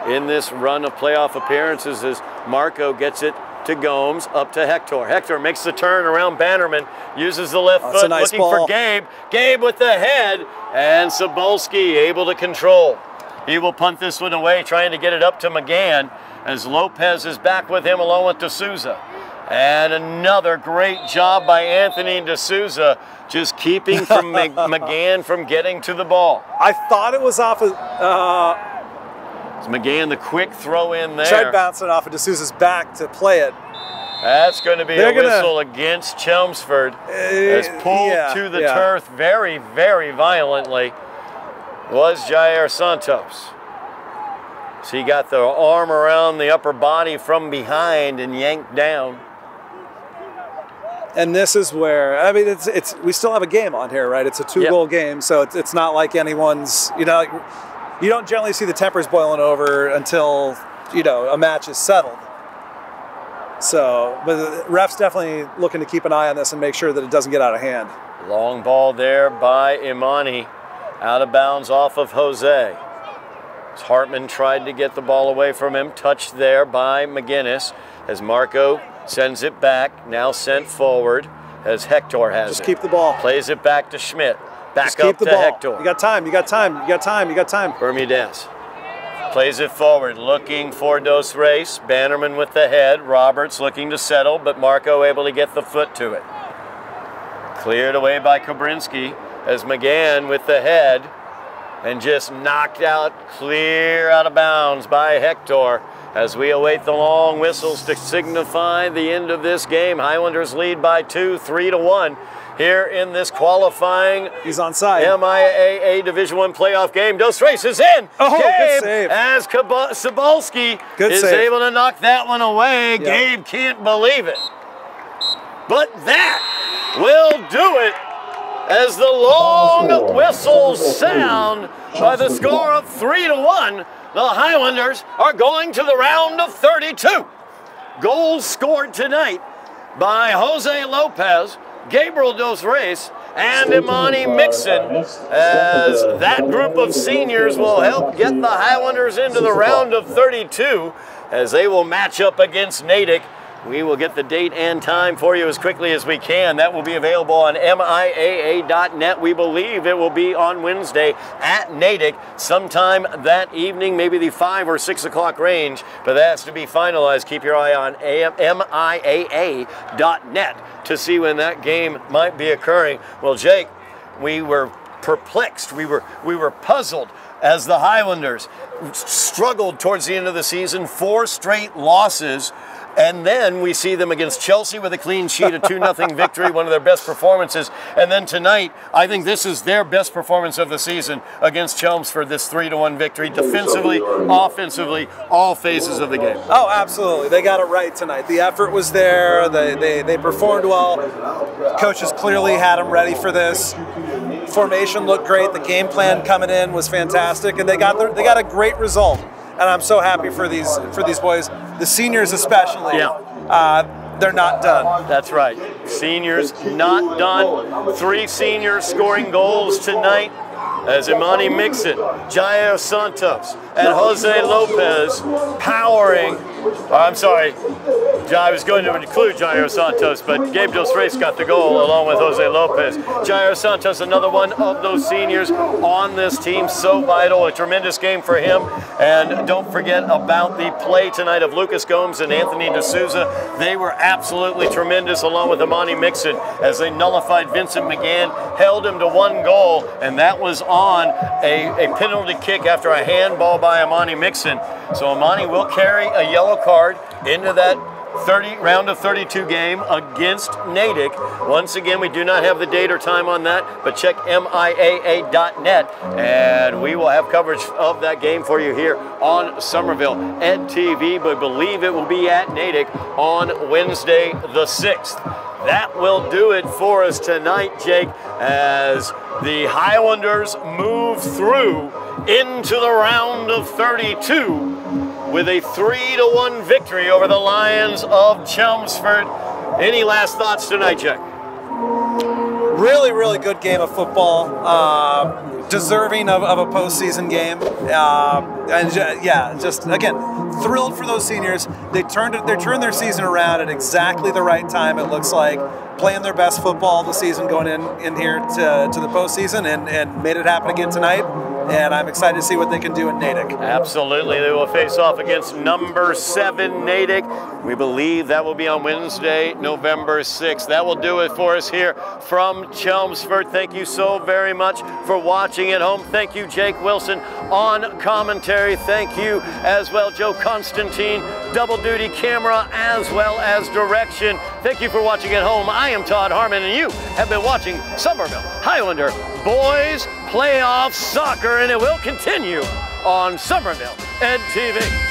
[SPEAKER 2] in this run of playoff appearances as Marco gets it to Gomes, up to Hector. Hector makes the turn around Bannerman, uses the left foot,
[SPEAKER 3] nice
[SPEAKER 2] looking
[SPEAKER 3] ball.
[SPEAKER 2] for Gabe. Gabe with the head, and Cebulski able to control. He will punt this one away, trying to get it up to McGann as Lopez is back with him along with D'Souza. And another great job by Anthony D'Souza, just keeping from McGann from getting to the ball.
[SPEAKER 3] I thought it was off of...
[SPEAKER 2] It's McGann, the quick throw in there.
[SPEAKER 3] tried bouncing off of D'Souza's back to play it.
[SPEAKER 2] That's going to be a whistle against Chelmsford. As pulled to the turf very, very violently was Jair Santos. So he got the arm around the upper body from behind and yanked down.
[SPEAKER 3] And this is where, I mean, it's we still have a game on here, right? It's a two-goal game, so it's not like anyone's, you don't generally see the tempers boiling over until, a match is settled. So, but the ref's definitely looking to keep an eye on this and make sure that it doesn't get out of hand.
[SPEAKER 2] Long ball there by Imani, out of bounds off of Jose. As Hartman tried to get the ball away from him, touched there by McGinnis, as Marco sends it back, now sent forward, as Hector has it.
[SPEAKER 3] Just keep the ball.
[SPEAKER 2] Plays it back to Schmidt. Back
[SPEAKER 3] up
[SPEAKER 2] to Hector.
[SPEAKER 3] You got time, you got time, you got time, you got time.
[SPEAKER 2] Bermudez plays it forward, looking for Dos Reis. Bannerman with the head. Roberts looking to settle, but Marco able to get the foot to it. Cleared away by Kobrinski as McGann with the head and just knocked out, clear out of bounds by Hector as we await the long whistles to signify the end of this game. Highlanders lead by 2, 3-1. Here in this qualifying
[SPEAKER 3] He's onside.
[SPEAKER 2] MIAA Division I playoff game. Dos Reis is in.
[SPEAKER 3] Oh,
[SPEAKER 2] Gabe,
[SPEAKER 3] good save.
[SPEAKER 2] as Cebulski is able to knock that one away. Yep. Gabe can't believe it. But that will do it as the long whistles sound by the score of 3-1. The Highlanders are going to the round of 32. Goals scored tonight by Jose Lopez, Gabriel Dos Reis, and Imani Mixon, as that group of seniors will help get the Highlanders into the round of 32 as they will match up against Natick. We will get the date and time for you as quickly as we can. That will be available on MIAA.net. We believe it will be on Wednesday at Natick sometime that evening, maybe the 5 or 6 o'clock range, but that has to be finalized. Keep your eye on MIAA.net to see when that game might be occurring. Well, Jake, we were perplexed. We were puzzled as the Highlanders struggled towards the end of the season, 4 straight losses. And then we see them against Chelsea with a clean sheet, a 2-0 victory, one of their best performances. And then tonight, I think this is their best performance of the season against Chelmsford, this 3-1 victory. Defensively, offensively, all phases of the game.
[SPEAKER 3] Oh, absolutely. They got it right tonight. The effort was there. They performed well. Coaches clearly had them ready for this. Formation looked great. The game plan coming in was fantastic. And they got a great result. And I'm so happy for these boys, the seniors especially.
[SPEAKER 2] Yeah.
[SPEAKER 3] They're not done.
[SPEAKER 2] That's right. Seniors not done. 3 seniors scoring goals tonight as Imani Mixon, Jair Santos, and Jose Lopez powering. I'm sorry, I was going to include Jair Santos, but Gabe Dos Reis got the goal along with Jose Lopez. Jair Santos, another one of those seniors on this team, so vital, a tremendous game for him. And don't forget about the play tonight of Lucas Gomes and Anthony D'Souza. They were absolutely tremendous along with Imani Mixon as they nullified Vincent McGann, held him to 1 goal, and that was on a penalty kick after a handball by Imani Mixon. So Imani will carry a yellow card into that round of 32 game against Natick. Once again, we do not have the date or time on that, but check MIAA.net, and we will have coverage of that game for you here on Somerville EdTV, but believe it will be at Natick on Wednesday the 6th. that will do it for us tonight, Jake, as the Highlanders move through into the round of 32 with a 3-1 victory over the Lions of Chelmsford. Any last thoughts tonight, Jake?
[SPEAKER 3] Really, really good game of football. Deserving of a postseason game. Just again, thrilled for those seniors. They turned their season around at exactly the right time, it looks like. Playing their best football the season going in here to the postseason and made it happen again tonight. And I'm excited to see what they can do in Natick. Absolutely. They will face off against number 7 Natick. We believe that will be on Wednesday, November 6th. That will do it for us here from Chelmsford. Thank you so very much for watching at home. Thank you, Jake Wilson, on commentary. Thank you as well, Joe Constantine, double duty camera as well as direction. Thank you for watching at home. I am Todd Harmon, and you have been watching Somerville Highlander Boys Playoff Soccer, and it will continue on Somerville NTV.